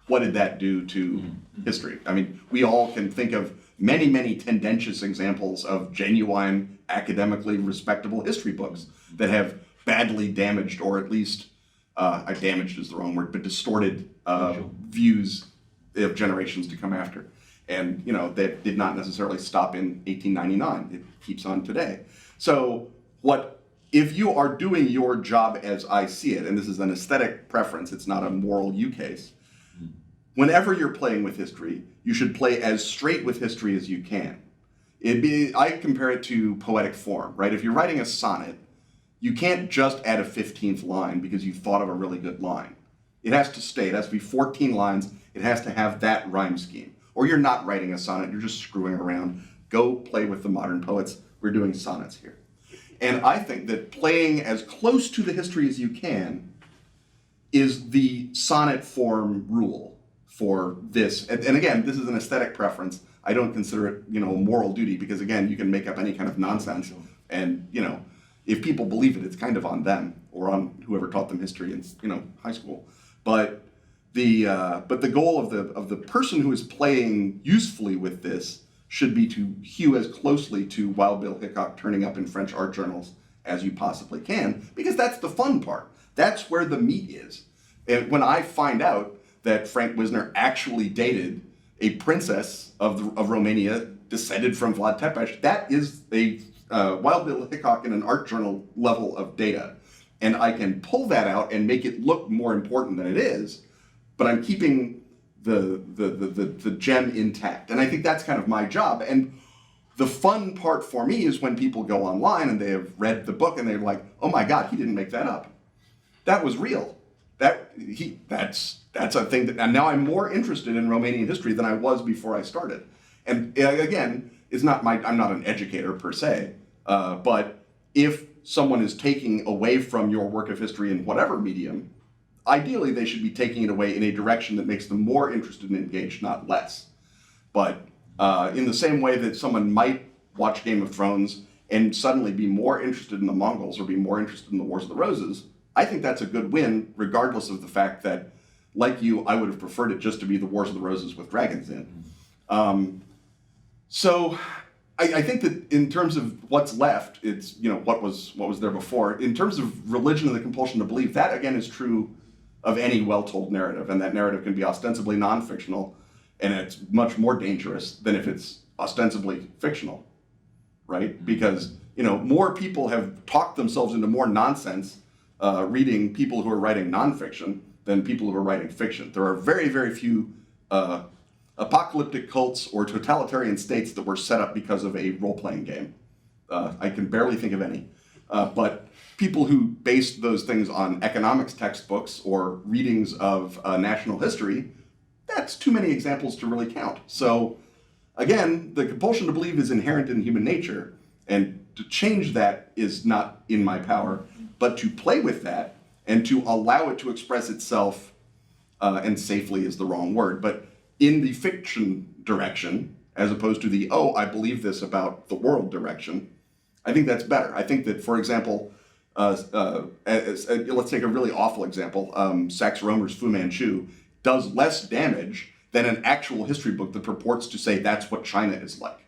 what did that do to history? I mean, we all can think of many, many tendentious examples of genuine, academically respectable history books that have badly damaged, or at least, damaged is the wrong word, but distorted views of generations to come after. And, that did not necessarily stop in 1899. It keeps on today. So if you are doing your job as I see it, and this is an aesthetic preference, it's not a moral use case, whenever you're playing with history, you should play as straight with history as you can. I compare it to poetic form, right? If you're writing a sonnet, you can't just add a 15th line because you thought of a really good line. It has to be 14 lines, it has to have that rhyme scheme. Or you're not writing a sonnet, you're just screwing around. Go play with the modern poets, we're doing sonnets here. And I think that playing as close to the history as you can is the sonnet form rule for this. And again, this is an aesthetic preference. I don't consider it, a moral duty, because again, you can make up any kind of nonsense. And, if people believe it, it's kind of on them or on whoever taught them history in, high school. But the goal of the person who is playing usefully with this should be to hew as closely to Wild Bill Hickok turning up in French art journals as you possibly can, because that's the fun part. That's where the meat is. And when I find out that Frank Wisner actually dated a princess of Romania descended from Vlad Tepes, that is a Wild Bill Hickok in an art journal level of data. And I can pull that out and make it look more important than it is, but I'm keeping the gem intact. And I think that's kind of my job. And the fun part for me is when people go online and they have read the book and they're like, oh my God, he didn't make that up. That was real. That's a thing that, and now I'm more interested in Romanian history than I was before I started. And again, I'm not an educator per se, but if someone is taking away from your work of history in whatever medium, ideally they should be taking it away in a direction that makes them more interested and engaged, not less. But in the same way that someone might watch Game of Thrones and suddenly be more interested in the Mongols or be more interested in the Wars of the Roses, I think that's a good win, regardless of the fact that, like you, I would have preferred it just to be the Wars of the Roses with dragons in. So I think that in terms of what's left, it's, what was there before. In terms of religion and the compulsion to believe, that again is true of any well-told narrative, and that narrative can be ostensibly non-fictional, and it's much more dangerous than if it's ostensibly fictional, right? Because, more people have talked themselves into more nonsense reading people who are writing nonfiction than people who are writing fiction. There are very, very few apocalyptic cults or totalitarian states that were set up because of a role-playing game. I can barely think of any. But people who based those things on economics textbooks or readings of national history, that's too many examples to really count. So again, the compulsion to believe is inherent in human nature, and to change that is not in my power, but to play with that and to allow it to express itself, and safely is the wrong word, but in the fiction direction, as opposed to the, oh, I believe this about the world direction, I think that's better. I think that, for example, let's take a really awful example, Sax Rohmer's Fu Manchu does less damage than an actual history book that purports to say that's what China is like.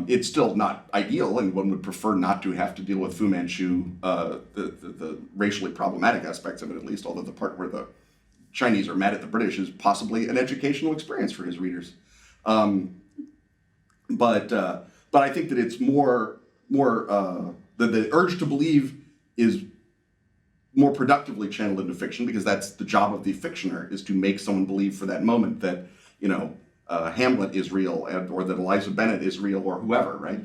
It's still not ideal, and one would prefer not to have to deal with Fu Manchu, the racially problematic aspects of it at least, although the part where the Chinese are mad at the British is possibly an educational experience for his readers. But I think that it's the urge to believe is more productively channeled into fiction, because that's the job of the fictioner, is to make someone believe for that moment that, Hamlet is real, or that Eliza Bennet is real, or whoever, right?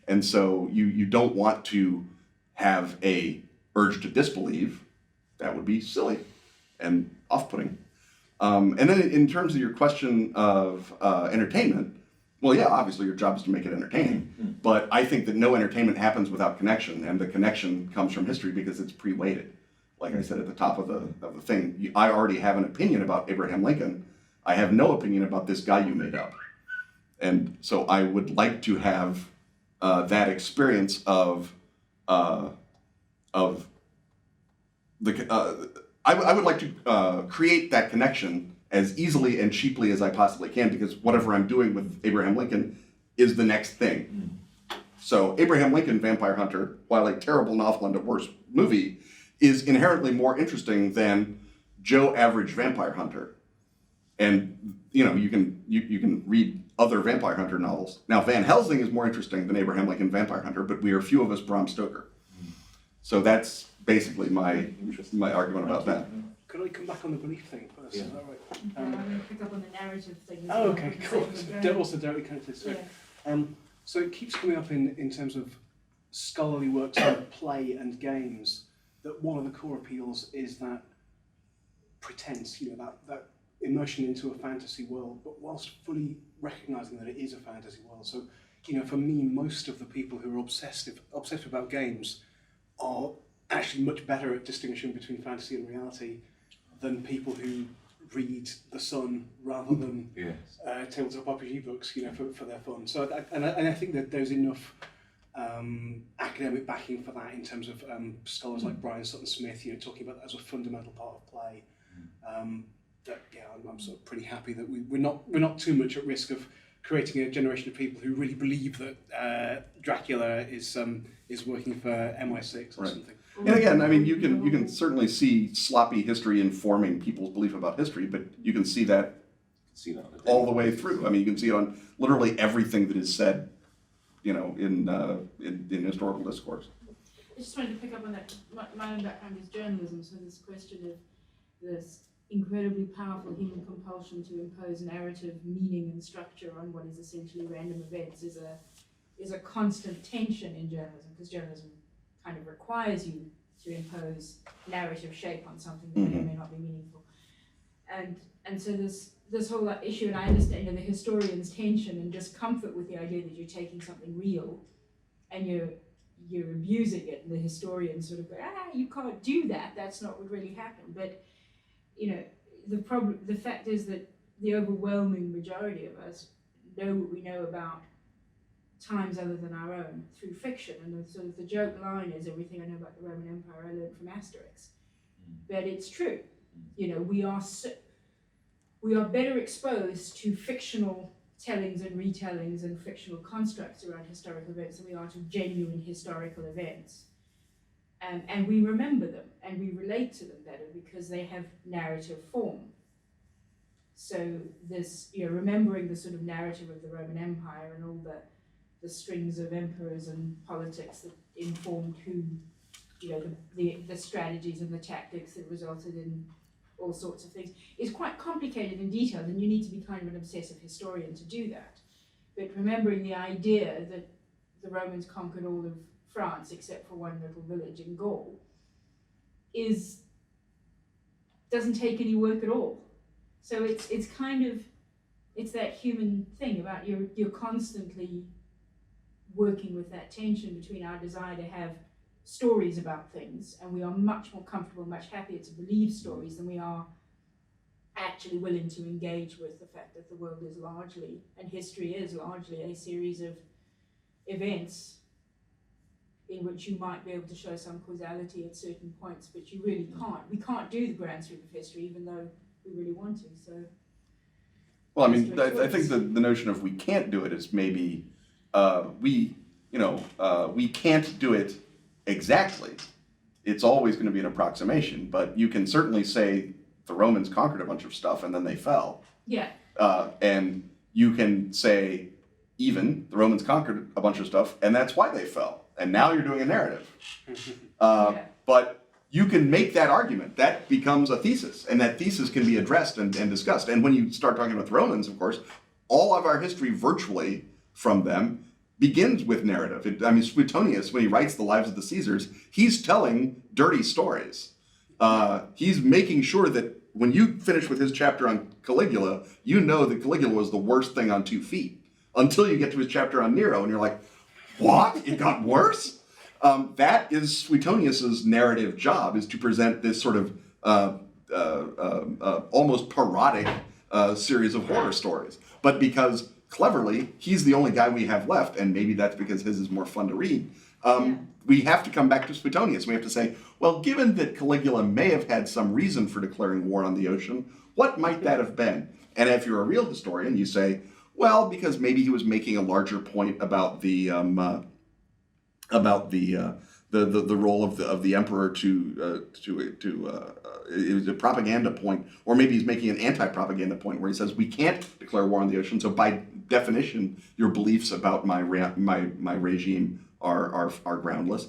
And so you don't want to have a urge to disbelieve. That would be silly and off-putting. And then in terms of your question of entertainment, well, yeah, obviously your job is to make it entertaining, but I think that no entertainment happens without connection, and the connection comes from history because it's pre-weighted. Like I said at the top of the thing, I already have an opinion about Abraham Lincoln. I have no opinion about this guy you made up. And so I would like to have that experience of I would like to create that connection as easily and cheaply as I possibly can, because whatever I'm doing with Abraham Lincoln is the next thing. So Abraham Lincoln, Vampire Hunter, while a terrible novel and a worse movie, is inherently more interesting than Joe Average Vampire Hunter. And you can read other Vampire Hunter novels. Now Van Helsing is more interesting than Abraham Lincoln Vampire Hunter, but we are few of us Bram Stoker. So that's basically my argument about that. Could I come back on the belief thing first? Yeah. Is that right? I'm going to pick up on the narrative thing. Oh, okay, cool. Also directly connected. So, Yeah. so it keeps coming up in terms of scholarly works on play and games, that one of the core appeals is that pretense, that immersion into a fantasy world, but whilst fully recognizing that it is a fantasy world. So, for me, most of the people who are obsessed about games are actually much better at distinguishing between fantasy and reality than people who read The Sun rather than tabletop RPG books, for their fun. So, I think that there's enough academic backing for that in terms of scholars like Brian Sutton Smith, talking about that as a fundamental part of play. I'm sort of pretty happy that we're not too much at risk of creating a generation of people who really believe that Dracula is working for MI6 or Right. something. And again, I mean, you can certainly see sloppy history informing people's belief about history, but you can see that all the way through. I mean, you can see it on literally everything that is said, in historical discourse. I just wanted to pick up on that. My own background is journalism, so this question of this incredibly powerful human compulsion to impose narrative meaning and structure on what is essentially random events is a constant tension in journalism, because journalism kind of requires you to impose narrative shape on something that may or may not be meaningful. And so this whole issue, and I understand the historian's tension and discomfort with the idea that you're taking something real and you're abusing it, and the historian sort of go, you can't do that, that's not what really happened. But the fact is that the overwhelming majority of us know what we know about times other than our own through fiction, and sort of the joke line is, everything I know about the Roman Empire I learned from Asterix. But it's true. We are better exposed to fictional tellings and retellings and fictional constructs around historical events than we are to genuine historical events. And we remember them and we relate to them better because they have narrative form. So this, remembering the sort of narrative of the Roman Empire and all the strings of emperors and politics that informed who, the strategies and the tactics that resulted in all sorts of things, is quite complicated and detailed, and you need to be kind of an obsessive historian to do that. But remembering the idea that the Romans conquered all of France except for one little village in Gaul doesn't take any work at all. So it's kind of, it's that human thing about you're constantly working with that tension between our desire to have stories about things, and we are much more comfortable, much happier to believe stories than we are actually willing to engage with the fact that the world is largely, and history is largely, a series of events in which you might be able to show some causality at certain points, but you really can't. We can't do the grand sweep of history, even though we really want to. So, well, I mean, I think the notion of we can't do it is maybe we can't do it exactly. It's always going to be an approximation, but you can certainly say the Romans conquered a bunch of stuff and then they fell. yeah. And you can say even the Romans conquered a bunch of stuff and that's why they fell. And now you're doing a narrative. But you can make that argument. That becomes a thesis, and that thesis can be addressed and discussed. And when you start talking about the Romans, of course, all of our history virtually from them begins with narrative. Suetonius, when he writes the Lives of the Caesars, he's telling dirty stories. He's making sure that when you finish with his chapter on Caligula, you know that Caligula was the worst thing on 2 feet until you get to his chapter on Nero, and you're like, what? It got worse? That is Suetonius's narrative job, is to present this sort of almost parodic series of horror stories. But because cleverly, he's the only guy we have left, and maybe that's because his is more fun to read, we have to come back to Suetonius. We have to say, well, given that Caligula may have had some reason for declaring war on the ocean, what might that have been? And if you're a real historian, you say, well, because maybe he was making a larger point about the role of the emperor it was a propaganda point, or maybe he's making an anti-propaganda point where he says we can't declare war on the ocean, so by definition your beliefs about my regime are groundless.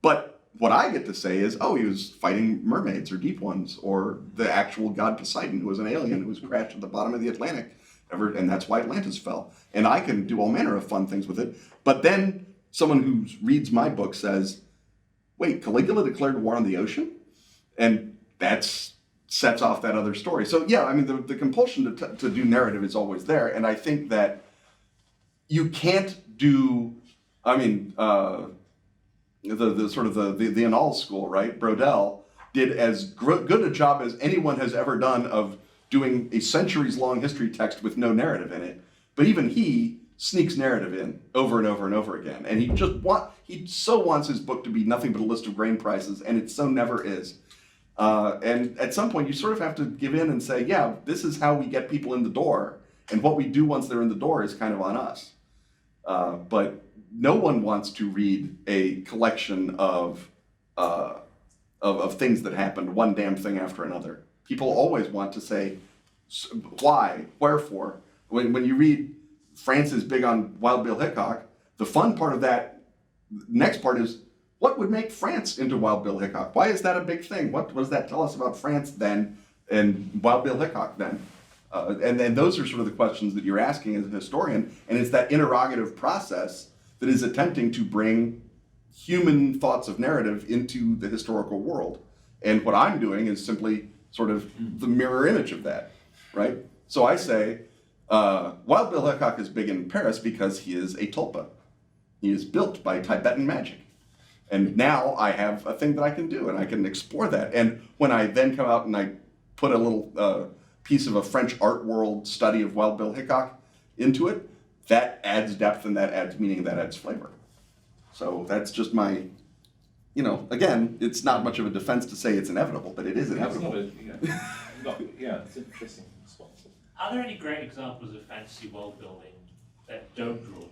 But what I get to say is, oh, he was fighting mermaids or deep ones, or the actual god Poseidon, who was an alien who was crashed at the bottom of the Atlantic, and that's why Atlantis fell. And I can do all manner of fun things with it. But then someone who reads my book says, wait, Caligula declared war on the ocean? And that sets off that other story. So yeah, I mean, the compulsion to do narrative is always there. And I think that you can't do, I mean, the sort of the Annals school, right? Brodel did as good a job as anyone has ever done of doing a centuries-long history text with no narrative in it. But even he sneaks narrative in over and over and over again. And he so wants his book to be nothing but a list of grain prices, and it so never is. And at some point, you sort of have to give in and say, yeah, this is how we get people in the door, and what we do once they're in the door is kind of on us. But no one wants to read a collection of things that happened, one damn thing after another. People always want to say, why, wherefore. When you read France is big on Wild Bill Hickok, the fun part of that next part is, what would make France into Wild Bill Hickok? Why is that a big thing? What does that tell us about France then and Wild Bill Hickok then? And those are sort of the questions that you're asking as a historian, and it's that interrogative process that is attempting to bring human thoughts of narrative into the historical world. And what I'm doing is simply sort of the mirror image of that, right? So I say, Wild Bill Hickok is big in Paris because he is a tulpa. He is built by Tibetan magic. And now I have a thing that I can do, and I can explore that. And when I then come out and I put a little piece of a French art world study of Wild Bill Hickok into it, that adds depth, and that adds meaning, and that adds flavor. So that's just my, again, it's not much of a defense to say it's inevitable, but it is inevitable. It's it's an interesting response. Are there any great examples of fantasy world building that don't draw history?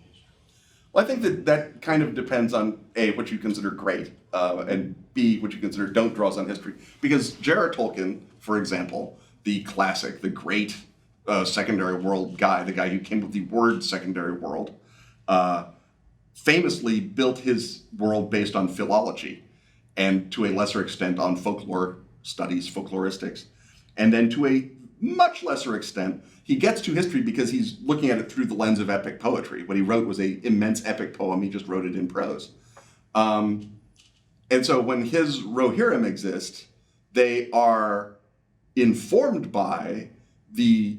Well, I think that kind of depends on A, what you consider great, and B, what you consider don't draws on history. Because J.R.R. Tolkien, for example, the classic, the great secondary world guy, the guy who came up with the word secondary world, famously built his world based on philology, and to a lesser extent on folklore studies, folkloristics. And then to a much lesser extent, he gets to history because he's looking at it through the lens of epic poetry. What he wrote was an immense epic poem. He just wrote it in prose. And so when his Rohirrim exist, they are informed by the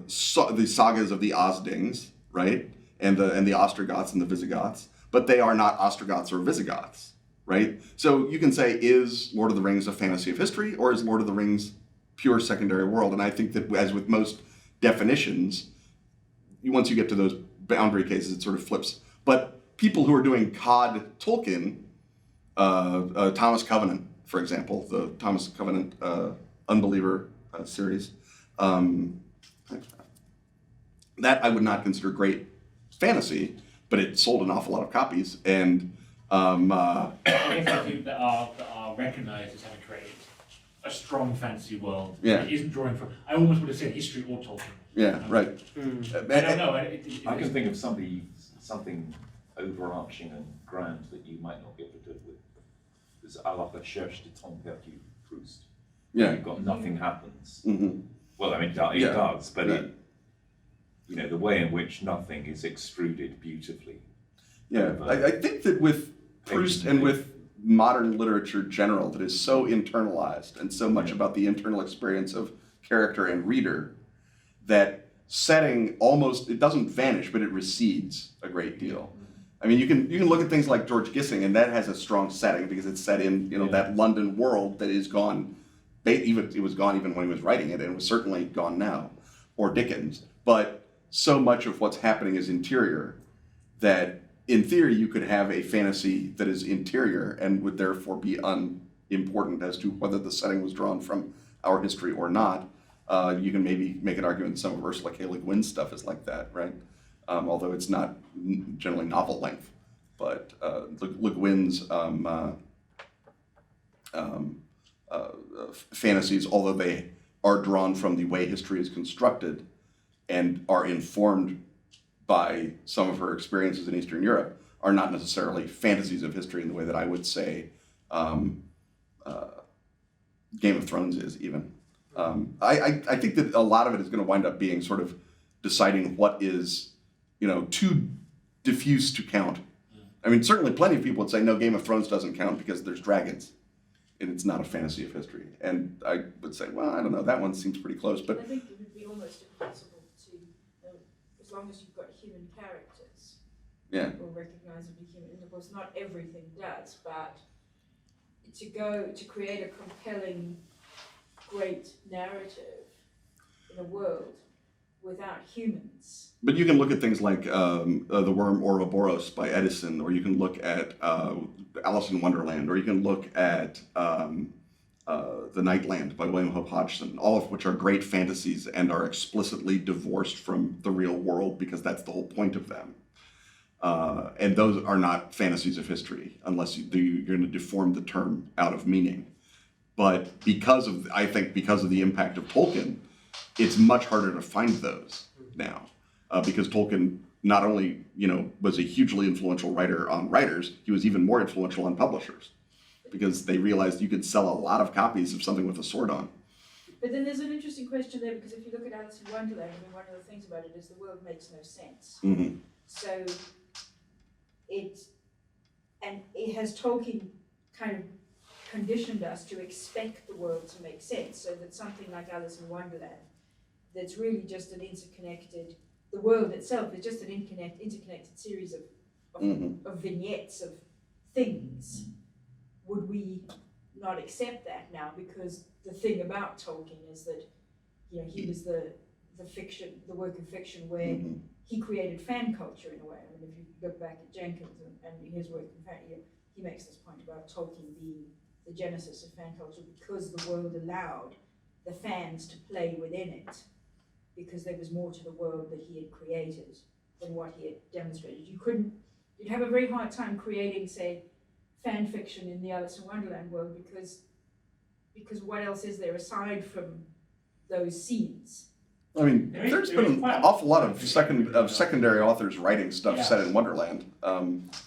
sagas of the Osdings, right? And the Ostrogoths and the Visigoths, but they are not Ostrogoths or Visigoths, right? So you can say, is Lord of the Rings a fantasy of history, or is Lord of the Rings pure secondary world? And I think that, as with most definitions, once you get to those boundary cases, it sort of flips. But people who are doing COD Tolkien, Thomas Covenant, for example, the Thomas Covenant Unbeliever series, that I would not consider great fantasy, but it sold an awful lot of copies. And I guess I think that are recognised as having created a strong fantasy world. Yeah. It isn't drawing from. I almost would have said history or Tolkien. yeah, right. I don't know. I can think of something overarching and grand that you might not get to do with. There's à la recherche de temps perdu, Proust. Yeah. You've got nothing happens. Mm-hmm. Well, I mean, it Yeah. does, but Right. the way in which nothing is extruded beautifully. Yeah, I think that with Proust and with modern literature general, that is so internalized and so much about the internal experience of character and reader, that setting almost, it doesn't vanish, but it recedes a great deal. I mean, you can look at things like George Gissing, and that has a strong setting because it's set in that London world that is gone. It was gone even when he was writing it, and it was certainly gone now, or Dickens. But so much of what's happening is interior that, in theory, you could have a fantasy that is interior and would therefore be unimportant as to whether the setting was drawn from our history or not. You can maybe make an argument that some of Ursula K. Le Guin's stuff is like that, right? Although it's not generally novel length. But Le Guin's fantasies, although they are drawn from the way history is constructed and are informed by some of her experiences in Eastern Europe, are not necessarily fantasies of history in the way that I would say Game of Thrones is even. I think that a lot of it is going to wind up being sort of deciding what is, too diffuse to count. I mean, certainly plenty of people would say, no, Game of Thrones doesn't count because there's dragons, and it's not a fantasy of history. And I would say, well, I don't know, that one seems pretty close. But I think it would be almost impossible to, as long as you've got human characters, yeah, or recognizably human, and of course not everything does, but to create a compelling, great narrative in a world without humans. But you can look at things like The Worm Ouroboros by Edison, or you can look at Alice in Wonderland, or you can look at The Nightland by William Hope Hodgson, all of which are great fantasies and are explicitly divorced from the real world because that's the whole point of them. And those are not fantasies of history unless you're going to deform the term out of meaning. But because of the impact of Tolkien, it's much harder to find those now. Because Tolkien not only, was a hugely influential writer on writers, he was even more influential on publishers because they realized you could sell a lot of copies of something with a sword on. But then there's an interesting question there, because if you look at Alice in Wonderland, one of the things about it is the world makes no sense. Mm-hmm. So it has Tolkien kind of conditioned us to expect the world to make sense, so that something like Alice in Wonderland, that's really just an interconnected, the world itself is just an interconnected series of vignettes of things. Would we not accept that now? Because the thing about Tolkien is that, he was the work of fiction where he created fan culture in a way. I mean, if you look back at Jenkins and his work, in fact, he makes this point about Tolkien being the genesis of fan culture because the world allowed the fans to play within it, because there was more to the world that he had created than what he had demonstrated. You'd have a very hard time creating, say, fan fiction in the Alice in Wonderland world because what else is there aside from those scenes? I mean, there's been an awful lot of secondary authors writing stuff set in Wonderland.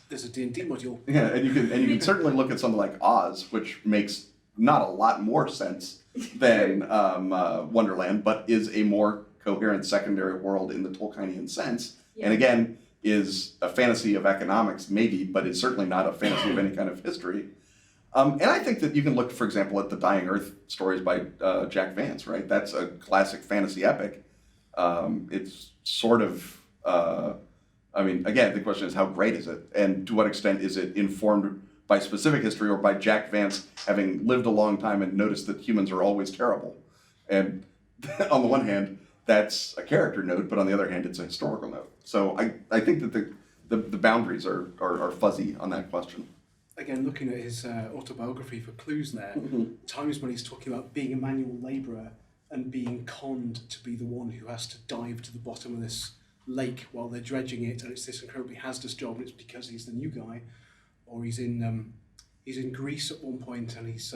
There's a D&D module. Yeah, and you can certainly look at something like Oz, which makes not a lot more sense than Wonderland, but is a more coherent secondary world in the Tolkienian sense. Yeah. And again, is a fantasy of economics, maybe, but it's certainly not a fantasy of any kind of history. And I think that you can look, for example, at the Dying Earth stories by Jack Vance, right? That's a classic fantasy epic. It's sort of, I mean, again, the question is how great is it? And to what extent is it informed by specific history or by Jack Vance having lived a long time and noticed that humans are always terrible? And on the one hand, that's a character note, but on the other hand, it's a historical note. So I think that the boundaries are fuzzy on that question. Again, looking at his autobiography for clues there, times when he's talking about being a manual labourer and being conned to be the one who has to dive to the bottom of this lake while they're dredging it, and it's this incredibly hazardous job, and it's because he's the new guy. Or he's in Greece at one point, and he's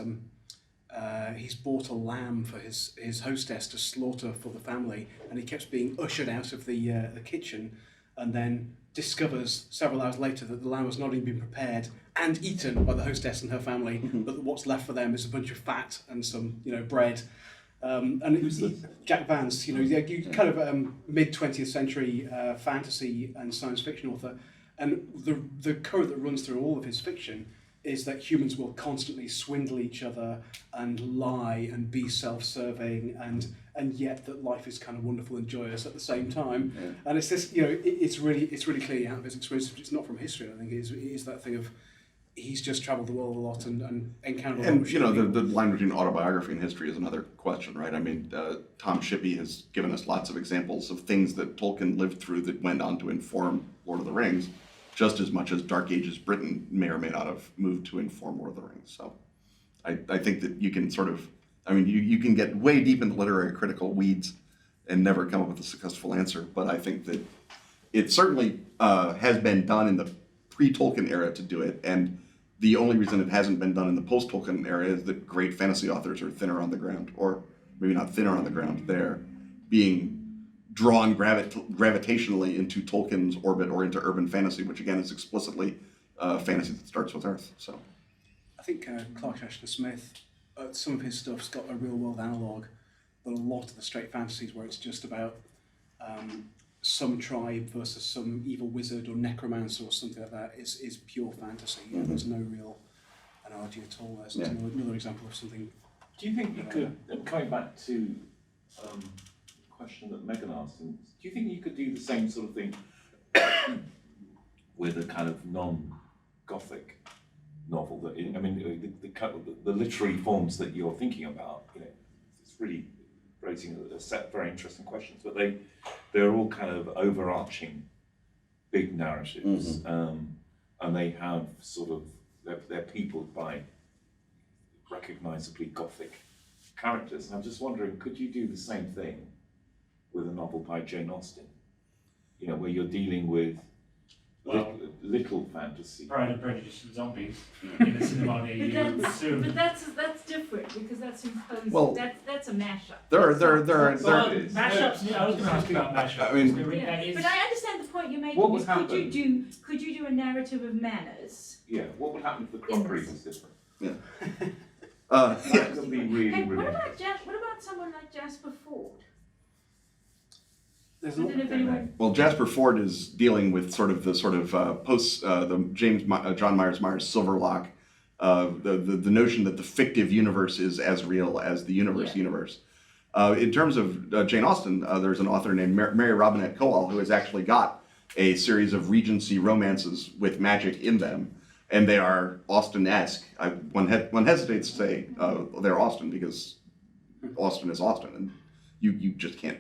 bought a lamb for his hostess to slaughter for the family, and he keeps being ushered out of the kitchen, and then discovers several hours later that the lamb has not even been prepared and eaten by the hostess and her family, but what's left for them is a bunch of fat and some bread. And Jack Vance, you kind of mid 20th century fantasy and science fiction author, and the current that runs through all of his fiction is that humans will constantly swindle each other and lie and be self-serving, and yet that life is kind of wonderful and joyous at the same time. Yeah. And it's this, it's really clearly out of his experience. It's not from history. I think it is that thing of he's just travelled the world a lot and encountered a lot of the line between autobiography and history is another question, right? I mean, Tom Shippey has given us lots of examples of things that Tolkien lived through that went on to inform Lord of the Rings, just as much as Dark Ages Britain may or may not have moved to inform Lord of the Rings. So I think that you can you can get way deep in the literary critical weeds and never come up with a successful answer, but I think that it certainly has been done in the pre-Tolkien era to do it, and the only reason it hasn't been done in the post-Tolkien era is that great fantasy authors are thinner on the ground, or maybe not thinner on the ground, they're being drawn gravitationally into Tolkien's orbit or into urban fantasy, which again is explicitly fantasy that starts with Earth. So, I think Clark Ashton Smith, some of his stuff's got a real-world analogue, but a lot of the straight fantasies where it's just about some tribe versus some evil wizard or necromancer or something like that is pure fantasy. There's no real analogy at all. There's another example of something. Do you think you could, coming back to question that Megan asked, do you think you could do the same sort of thing with a kind of non-Gothic novel? That the literary forms that you're thinking about, it's really raising a set of very interesting questions, but they're all kind of overarching big narratives, and they have sort of they're peopled by recognisably Gothic characters. And I'm just wondering, could you do the same thing with a novel by Jane Austen, where you're dealing with little fantasy? Pride and Prejudice and zombies in the cinema near you soon. But that's different because that's imposing. Well, that's a mashup. There are mashups. I was going to ask you about mashups. I mean, but I understand the point you're making. What would happen? Could you do a narrative of manners? Yeah. What would happen if the crockery was different? Yeah. That could be really, Hey, really. what about someone like Jasper Fforde? There's I don't know if anyone. Well, Jasper Fforde is dealing with post the John Myers Silverlock, the notion that the fictive universe is as real as the universe. In terms of Jane Austen, there's an author named Mary Robinette Kowal who has actually got a series of Regency romances with magic in them, and they are Austen-esque. One hesitates to say they're Austen because Austen is Austen, and you just can't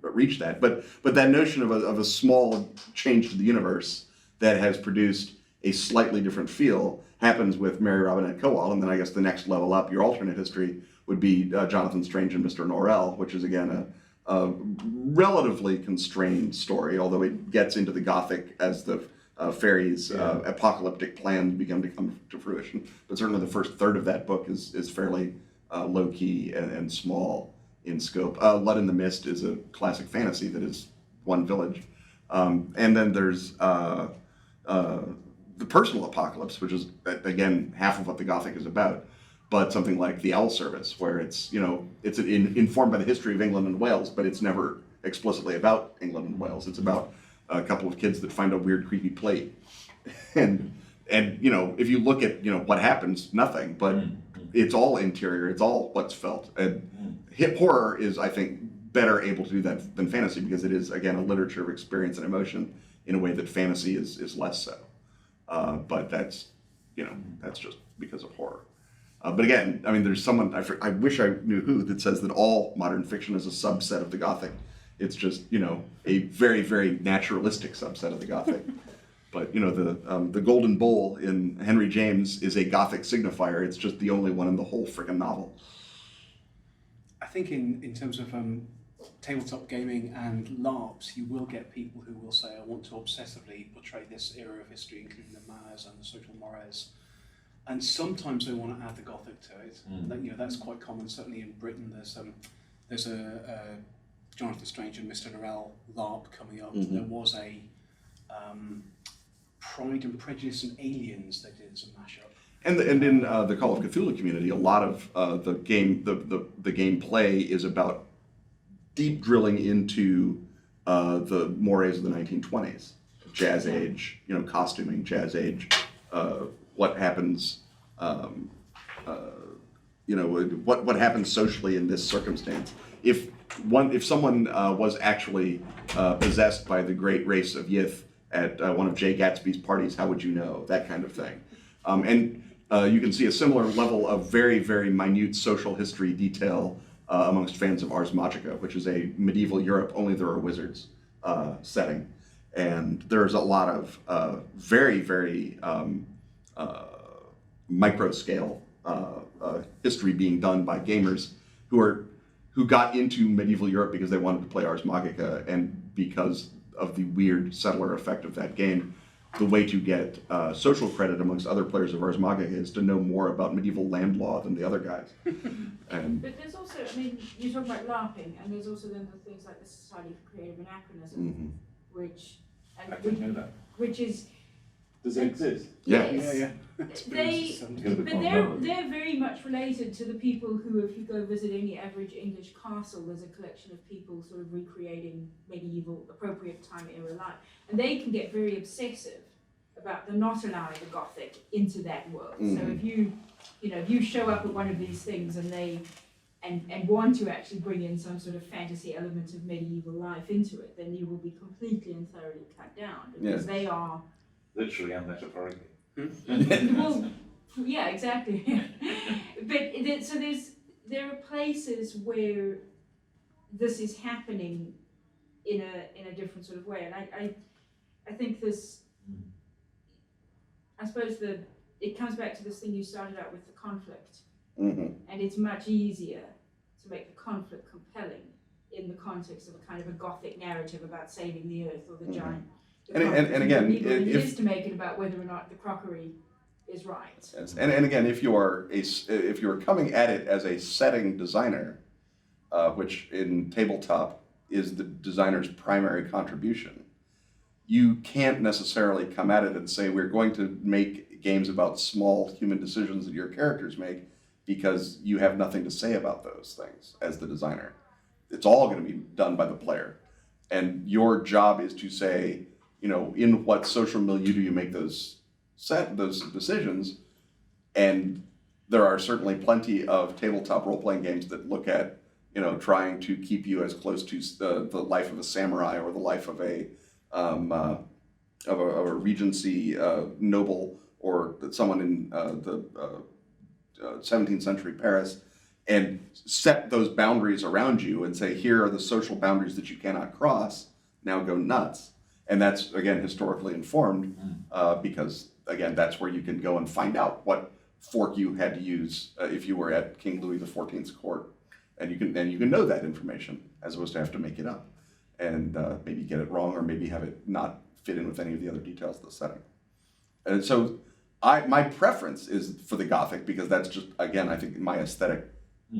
reach that. But that notion of a small change to the universe that has produced a slightly different feel happens with Mary Robinette Kowal, and then I guess the next level up, your alternate history, would be Jonathan Strange and Mr. Norrell, which is again a relatively constrained story, although it gets into the Gothic as the fairies' apocalyptic plans begin to come to fruition. But certainly the first third of that book is fairly low-key and small in scope. Blood in the Mist is a classic fantasy that is one village. And then there's the personal apocalypse, which is, again, half of what the Gothic is about. but something like The Owl Service, where it's, you know, it's informed by the history of England and Wales, but it's never explicitly about England and Wales. It's about a couple of kids that find a weird, creepy plate. And you know, if you look at, you know, what happens, nothing, but it's all interior, it's all what's felt. And hip horror is, I think, better able to do that than fantasy, because it is, again, a literature of experience and emotion in a way that fantasy is less so. But that's, you know, that's just because of horror. But again, I mean, there's someone, I wish I knew who, that says that all modern fiction is a subset of the Gothic. It's just, you know, a very, very naturalistic subset of the Gothic. But, you know, the Golden Bowl in Henry James is a Gothic signifier. It's just the only one in the whole frickin' novel. I think in terms of tabletop gaming and LARPs, you will get people who will say, I want to obsessively portray this era of history, including the manners and the social mores. And sometimes they want to add the Gothic to it. That, you know, that's quite common. Certainly in Britain, there's a Jonathan Strange and Mr. Norrell LARP coming up. There was a Pride and Prejudice and Aliens that did some mashup. And in the Call of Cthulhu community, a lot of the gameplay is about deep drilling into the mores of the 1920s, Jazz Age, you know, costuming, Jazz Age, what happens, you know, what happens socially in this circumstance. If someone was actually possessed by the great race of Yith at one of Jay Gatsby's parties, how would you know? That kind of thing. And you can see a similar level of very, very minute social history detail amongst fans of Ars Magica, which is a medieval Europe, only there are wizards setting. And there's a lot of very, very micro scale history being done by gamers who got into medieval Europe because they wanted to play Ars Magica, and because of the weird settler effect of that game, the way to get social credit amongst other players of Ars Magica is to know more about medieval land law than the other guys. But there's also, I mean, you talk about LARPing, and there's also then the things like the Society for Creative Anachronism, which I didn't know that. which is. Does it exist? Yeah. Yeah. They're very much related to the people who, if you go visit any average English castle, there's a collection of people sort of recreating medieval, appropriate time era life, and they can get very obsessive about the not allowing the Gothic into that world. So if you show up at one of these things and they and want to actually bring in some sort of fantasy element of medieval life into it, then you will be completely and thoroughly cut down, because they are Literally and metaphorically. well, yeah, exactly. But so there are places where this is happening in a different sort of way, and I think this. I suppose it comes back to this thing you started out with, the conflict, and it's much easier to make the conflict compelling in the context of a kind of a Gothic narrative about saving the earth or the giant. And again, it is to make it about whether or not the crockery is right. Yes. And again, if you are coming at it as a setting designer, which in tabletop is the designer's primary contribution, you can't necessarily come at it and say we're going to make games about small human decisions that your characters make, because you have nothing to say about those things as the designer. It's all going to be done by the player, and your job is to say, you know, in what social milieu do you make those decisions? And there are certainly plenty of tabletop role-playing games that look at, you know, trying to keep you as close to the life of a samurai or the life of a regency noble, or someone in the 17th century Paris, and set those boundaries around you and say, here are the social boundaries that you cannot cross, now go nuts. And that's, again, historically informed, because, again, that's where you can go and find out what fork you had to use if you were at King Louis XIV's court. And you can know that information, as opposed to have to make it up and maybe get it wrong, or maybe have it not fit in with any of the other details of the setting. And so my preference is for the Gothic, because that's just, again, I think my aesthetic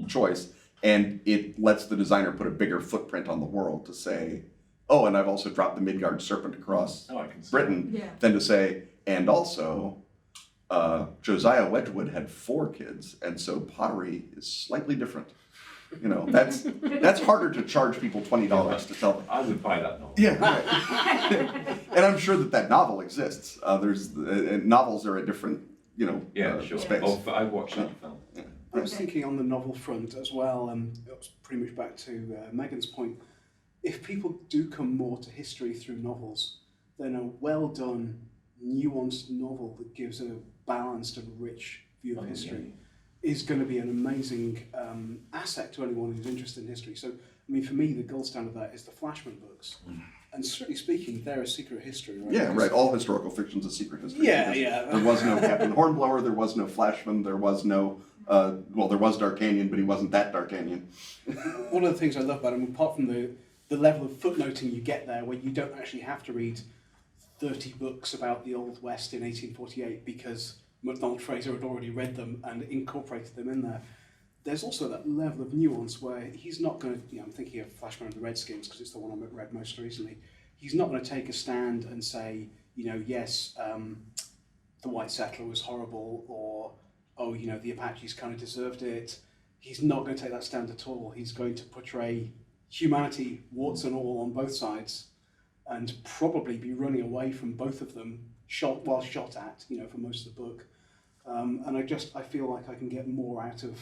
choice, and it lets the designer put a bigger footprint on the world to say, oh, and I've also dropped the Midgard serpent across Britain, than to say, and also, Josiah Wedgwood had 4 kids, and so pottery is slightly different. You know, that's harder to charge people $20 to tell them. I would buy that novel. Yeah, right. And I'm sure that novel exists. Novels are a different, Sure. space. Oh, I watched that film. I was thinking on the novel front as well, and it was pretty much back to Megan's point. If people do come more to history through novels, then a well done, nuanced novel that gives a balanced and rich view of history is going to be an amazing asset to anyone who's interested in history. So, I mean, for me, the gold standard of that is the Flashman books. And strictly speaking, they're a secret history, right? Yeah, right. All historical fiction's a secret history. Yeah, because yeah. There was no Captain Hornblower, there was no Flashman, there was no, there was D'Artagnan, but he wasn't that D'Artagnan. One of the things I love about him, apart from the level of footnoting you get there, where you don't actually have to read 30 books about the Old West in 1848 because MacDonald Fraser had already read them and incorporated them in there. There's also that level of nuance where he's not going to, I'm thinking of Flashman and the Redskins because it's the one I read most recently. He's not going to take a stand and say, yes, the white settler was horrible, or, the Apaches kind of deserved it. He's not going to take that stand at all. He's going to portray humanity, warts and all, on both sides, and probably be running away from both of them, shot at, for most of the book. And I feel like I can get more out of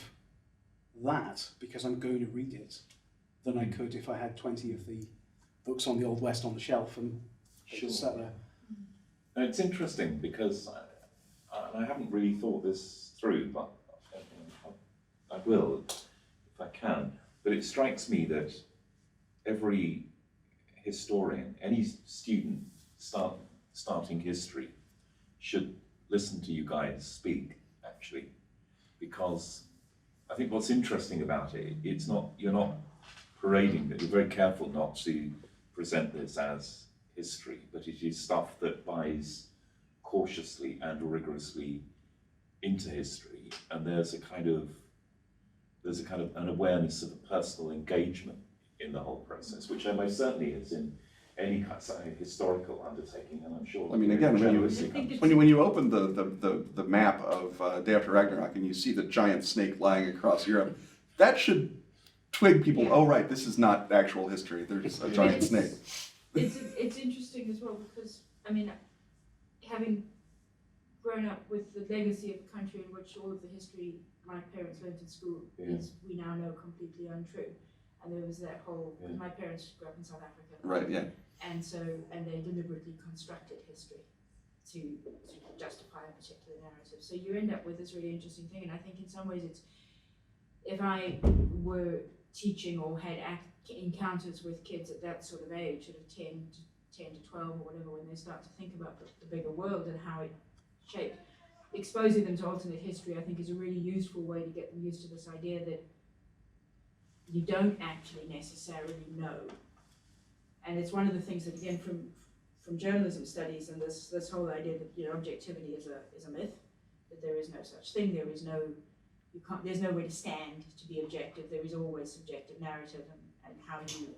that because I'm going to read it than I could if I had 20 of the books on the Old West on the shelf and just sat there. And it's interesting because I haven't really thought this through, but I will if I can. But it strikes me that every historian, any student starting history, should listen to you guys speak, actually, because I think what's interesting about it, you're not parading it. You're very careful not to present this as history, but it is stuff that buys cautiously and rigorously into history, and there's a kind of an awareness of a personal engagement in the whole process, which there most certainly is in any kind of historical undertaking, and I'm sure. I mean, again, when you open the map of Day After Ragnarok and you see the giant snake lying across Europe, that should twig people. Oh, right, this is not actual history. There's a giant snake. It's interesting as well because having grown up with the legacy of a country in which all of the history my parents learned in school is we now know completely untrue, and there was that whole. My parents grew up in South Africa. Right. Yeah. And they deliberately constructed history to justify a particular narrative. So you end up with this really interesting thing, and I think in some ways if I were teaching or had encounters with kids at that sort of age, sort of 10 to 12 or whatever, when they start to think about the bigger world and how it shaped, exposing them to alternate history, I think, is a really useful way to get them used to this idea that you don't actually necessarily know. And it's one of the things that, again, from journalism studies and this whole idea that objectivity is a myth, that there is no such thing, there's no way to stand to be objective. There is always subjective narrative, and how you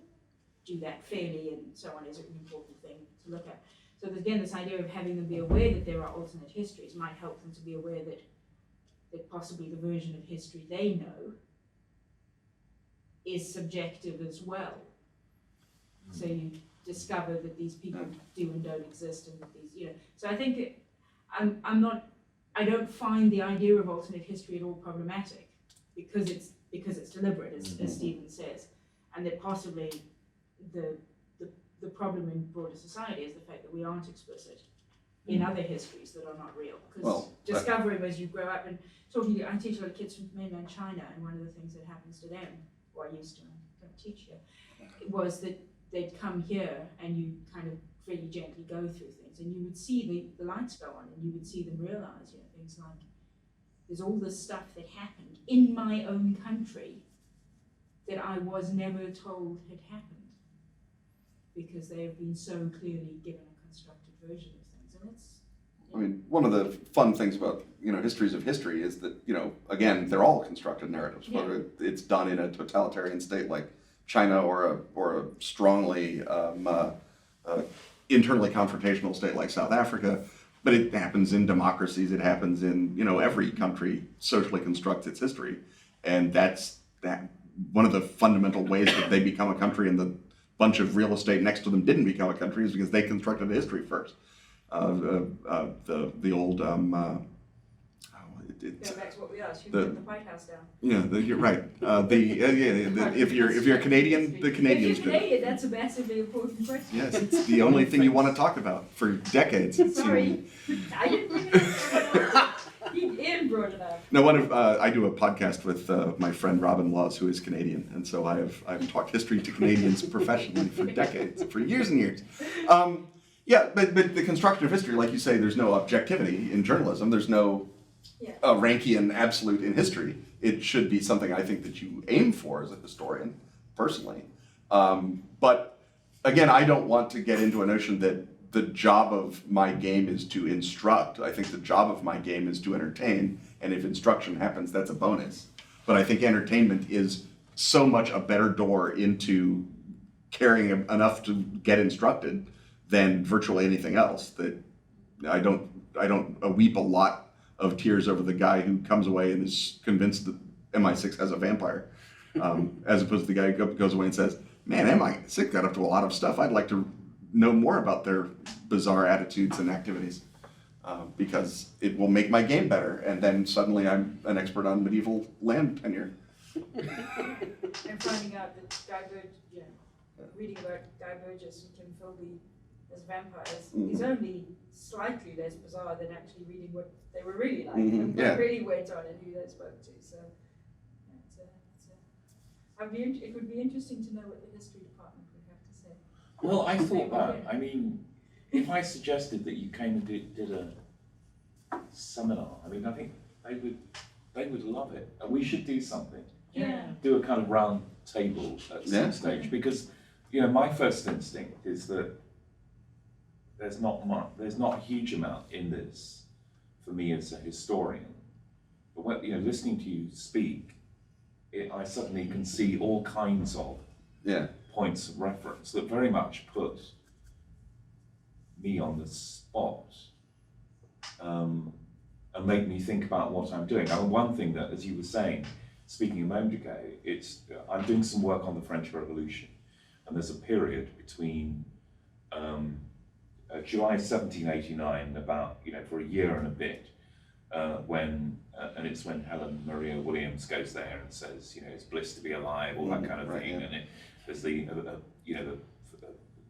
do that fairly and so on is an important thing to look at. So again, this idea of having them be aware that there are alternate histories might help them to be aware that possibly the version of history they know is subjective as well. So you discover that these people do and don't exist, and that these, So I think I don't find the idea of alternate history at all problematic because it's deliberate, as Stephen says, and that possibly the problem in broader society is the fact that we aren't explicit in other histories that are not real. Because discovering as you grow up and I teach a lot of kids from mainland China, and one of the things that happens to them, or I used to, I don't teach here, was that they'd come here and you kind of really gently go through things, and you would see the lights go on, and you would see them realize, things like, there's all this stuff that happened in my own country that I was never told had happened, because they have been so clearly given a constructed version of things. And it's, I mean, one of the fun things about, histories of history is that, again, they're all constructed narratives, whether it's done in a totalitarian state like China or a strongly internally confrontational state like South Africa, But it happens in democracies. It happens in, you know, every country socially constructs its history, and that's one of the fundamental ways that they become a country and the bunch of real estate next to them didn't become a country is because they constructed a history first. The old Go back to what we asked, who the- put the White House down? yeah, you're right. If you're Canadian, the Canadians If did. you're Canadian, that's a massively important question. Yes, it's the only thing you want to talk about for decades. It's, Sorry, I didn't bring it up. Ian brought it up. No, I do a podcast with my friend Robin Laws, who is Canadian, and so I've taught history to Canadians professionally for decades, for years and years. Yeah, but the construction of history, like you say, there's no objectivity in journalism. There's no Rankian absolute in history. It should be something I think that you aim for as a historian, personally. But again, I don't want to get into a notion that the job of my game is to instruct. I think the job of my game is to entertain, and if instruction happens, that's a bonus. But I think entertainment is so much a better door into caring enough to get instructed than virtually anything else. That I don't weep a lot of tears over the guy who comes away and is convinced that MI6 has a vampire, as opposed to the guy who goes away and says, man, MI6 got up to a lot of stuff. I'd like to know more about their bizarre attitudes and activities, because it will make my game better, and then suddenly I'm an expert on medieval land tenure. And finding out that reading about Guy Burgess and Tim Philby as vampires is only slightly less bizarre than actually reading what they were really like, and what really went on and who they spoke to. So it would be interesting to know what the history department would have to say. Well, I thought that. I mean, if I suggested that you came and did a seminar, I mean, I think they would love it. And we should do something. Yeah. Do a kind of round table at some stage, because, you know, my first instinct is that there's not a huge amount in this for me as a historian. But when, you know, listening to you speak, I suddenly can see all kinds of points of reference that very much put me on the spot, and make me think about what I'm doing. And one thing that, as you were saying, speaking a moment ago, I'm doing some work on the French Revolution, and there's a period between July 1789, about, you know, for a year and a bit, when it's when Helen Maria Williams goes there and says, you know, it's bliss to be alive, all that kind of thing, and there's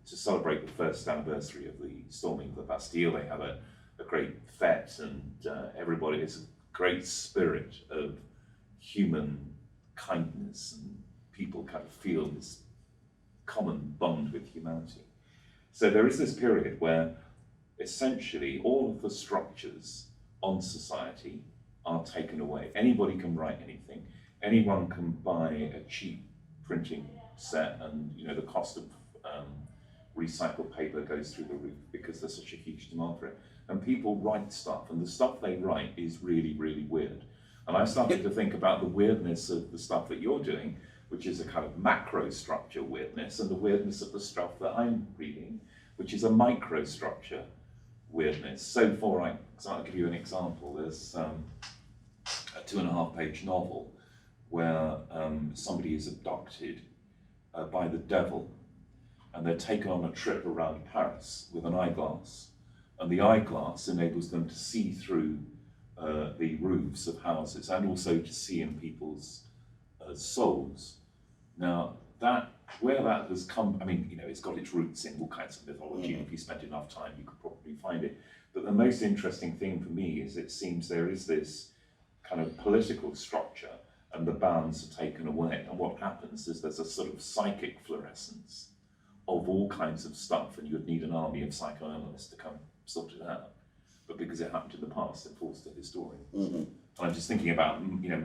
to celebrate the first anniversary of the storming of the Bastille, they have a great fete, and everybody, it's a great spirit of human kindness, and people kind of feel this common bond with humanity. So there is this period where essentially all of the structures on society are taken away. Anybody can write anything. Anyone can buy a cheap printing set, and, you know, the cost of recycled paper goes through the roof because there's such a huge demand for it. And people write stuff, and the stuff they write is really, really weird. And I started to think about the weirdness of the stuff that you're doing, which is a kind of macro structure weirdness, and the weirdness of the stuff that I'm reading, which is a microstructure weirdness. So I'll give you an example. There's a 2.5-page novel where somebody is abducted by the devil, and they're taken on a trip around Paris with an eyeglass, and the eyeglass enables them to see through the roofs of houses, and also to see in people's souls. Now, where that has come, I mean, you know, it's got its roots in all kinds of mythology, and if you spent enough time, you could probably find it. But the most interesting thing for me is it seems there is this kind of political structure, and the bounds are taken away. And what happens is there's a sort of psychic fluorescence of all kinds of stuff, and you would need an army of psychoanalysts to come sort it out. But because it happened in the past, it falls to historians. And I'm just thinking about, you know,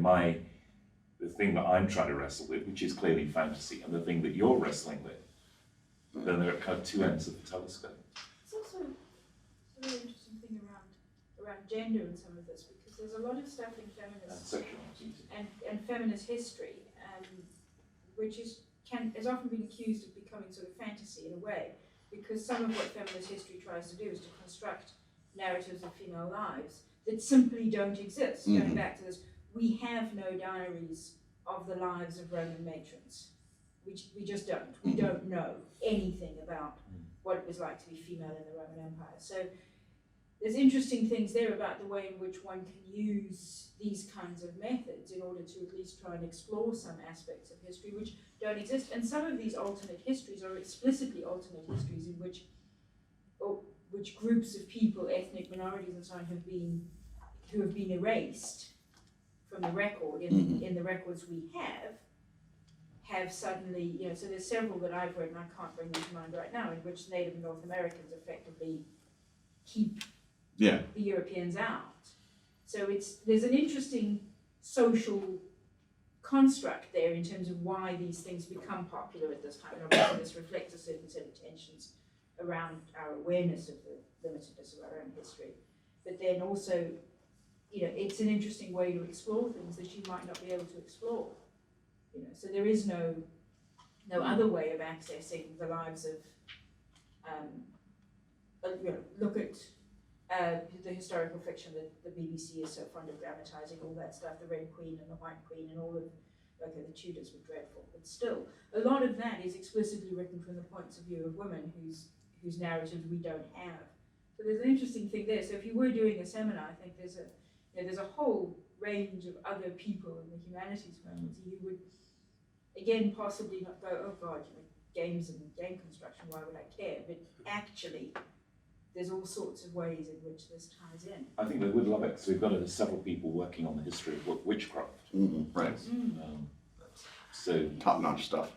the thing that I'm trying to wrestle with, which is clearly fantasy, and the thing that you're wrestling with. Then they're at kind of two ends of the telescope. It's also a really interesting thing around gender in some of this, because there's a lot of stuff in feminist Sexuality. and feminist history, which has often been accused of becoming sort of fantasy in a way, because some of what feminist history tries to do is to construct narratives of female lives that simply don't exist. Mhm. Going back to this, we have no diaries of the lives of Roman matrons. We just don't. We don't know anything about what it was like to be female in the Roman Empire. So there's interesting things there about the way in which one can use these kinds of methods in order to at least try and explore some aspects of history which don't exist. And some of these alternate histories are explicitly alternate histories in which groups of people, ethnic minorities and so on, who have been erased from the record in the records we have suddenly, so there's several that I've read and I can't bring them to mind right now, in which Native and North Americans effectively keep the Europeans out. So there's an interesting social construct there in terms of why these things become popular at this time. And obviously this reflects a certain set of tensions around our awareness of the limitedness of our own history. But then also, it's an interesting way to explore things that you might not be able to explore. So there is no other way of accessing the lives of, look at the historical fiction that the BBC is so fond of dramatizing, all that stuff, the Red Queen and the White Queen and all of, the Tudors were dreadful, but still, a lot of that is explicitly written from the points of view of women whose narratives we don't have. So there's an interesting thing there. So if you were doing a seminar, I think there's a whole range of other people in the humanities faculty who would, again, possibly not go, oh God, games and game construction, why would I care? But actually, there's all sorts of ways in which this ties in. I think they would love it because we've got several people working on the history of witchcraft. Right. So Top-notch stuff.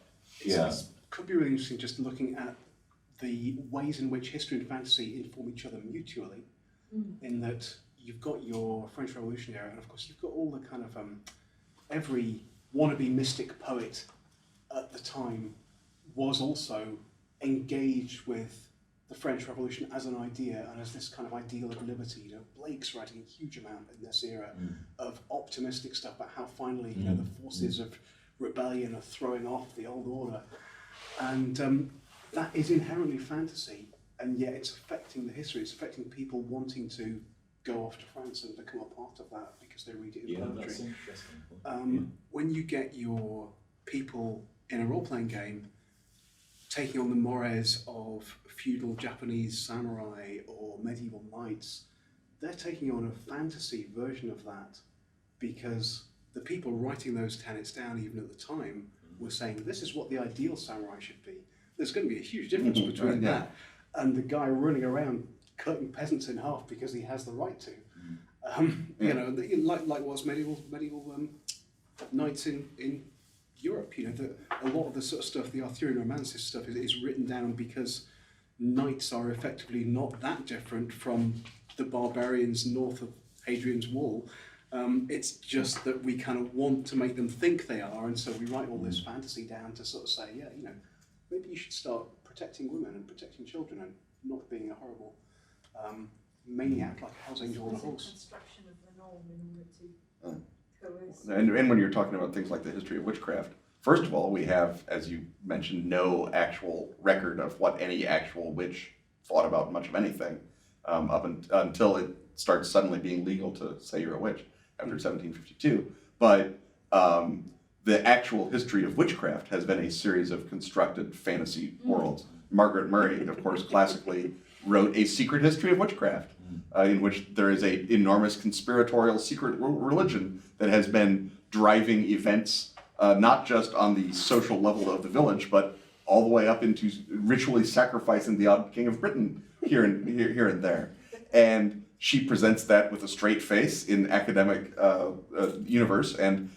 yeah, It could be really interesting just looking at the ways in which history and fantasy inform each other mutually, in that you've got your French Revolution era, and of course you've got all the kind of, every wannabe mystic poet at the time was also engaged with the French Revolution as an idea and as this kind of ideal of liberty. Blake's writing a huge amount in this era of optimistic stuff about how finally, the forces of rebellion are throwing off the old order. And that is inherently fantasy, and yet it's affecting the history. It's affecting people wanting to go off to France and become a part of that because they read it in poetry. that's interesting. When you get your people in a role-playing game taking on the mores of feudal Japanese samurai or medieval knights, they're taking on a fantasy version of that because the people writing those tenets down even at the time were saying this is what the ideal samurai should be. There's going to be a huge difference between that and the guy running around cutting peasants in half because he has the right to. Like was medieval knights in Europe. A lot of the sort of stuff, the Arthurian romances stuff, is written down because knights are effectively not that different from the barbarians north of Hadrian's Wall. It's just that we kind of want to make them think they are, and so we write all this fantasy down to sort of say, maybe you should start protecting women and protecting children and not being a horrible maniac like a house angel on a horse. Construction of the norm in order to coerce. And when you're talking about things like the history of witchcraft, first of all, we have, as you mentioned, no actual record of what any actual witch thought about much of anything until it starts suddenly being legal to say you're a witch after 1752. But the actual history of witchcraft has been a series of constructed fantasy worlds. Margaret Murray, of course, classically wrote A Secret History of Witchcraft, in which there is an enormous conspiratorial secret religion that has been driving events, not just on the social level of the village, but all the way up into ritually sacrificing the odd king of Britain here and there. And she presents that with a straight face in academic universe, and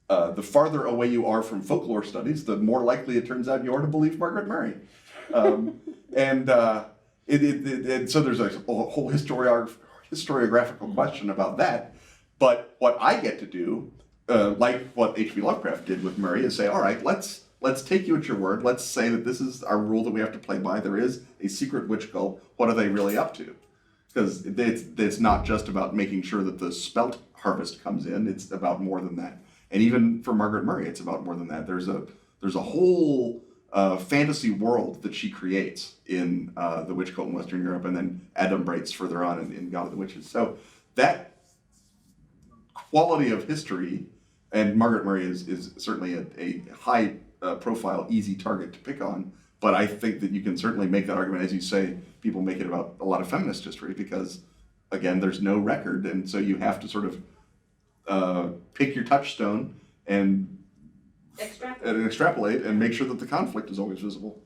the farther away you are from folklore studies, the more likely it turns out you are to believe Margaret Murray. So there's a whole historiographical question about that. But what I get to do, like what H.P. Lovecraft did with Murray, is say, all right, let's take you at your word. Let's say that this is our rule that we have to play by. There is a secret witch cult. What are they really up to? Because it's not just about making sure that the spelt harvest comes in. It's about more than that. And even for Margaret Murray, it's about more than that. There's a whole fantasy world that she creates in The Witch Cult in Western Europe, and then adumbrates further on in God of the Witches. So that quality of history, and Margaret Murray is certainly a high profile, easy target to pick on, but I think that you can certainly make that argument, as you say, people make it about a lot of feminist history, because, again, there's no record, and so you have to sort of pick your touchstone and extrapolate and make sure that the conflict is always visible.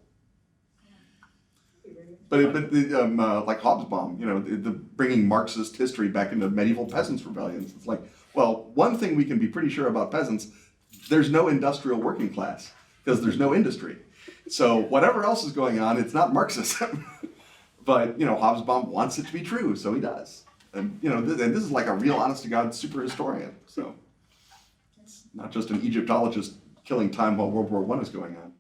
But like Hobsbawm, the bringing Marxist history back into medieval peasants' rebellions. It's like, well, one thing we can be pretty sure about peasants, there's no industrial working class because there's no industry. So whatever else is going on, it's not Marxism. But, Hobsbawm wants it to be true, so he does. And, and this is like a real honest-to-God super historian. So it's not just an Egyptologist killing time while World War I is going on.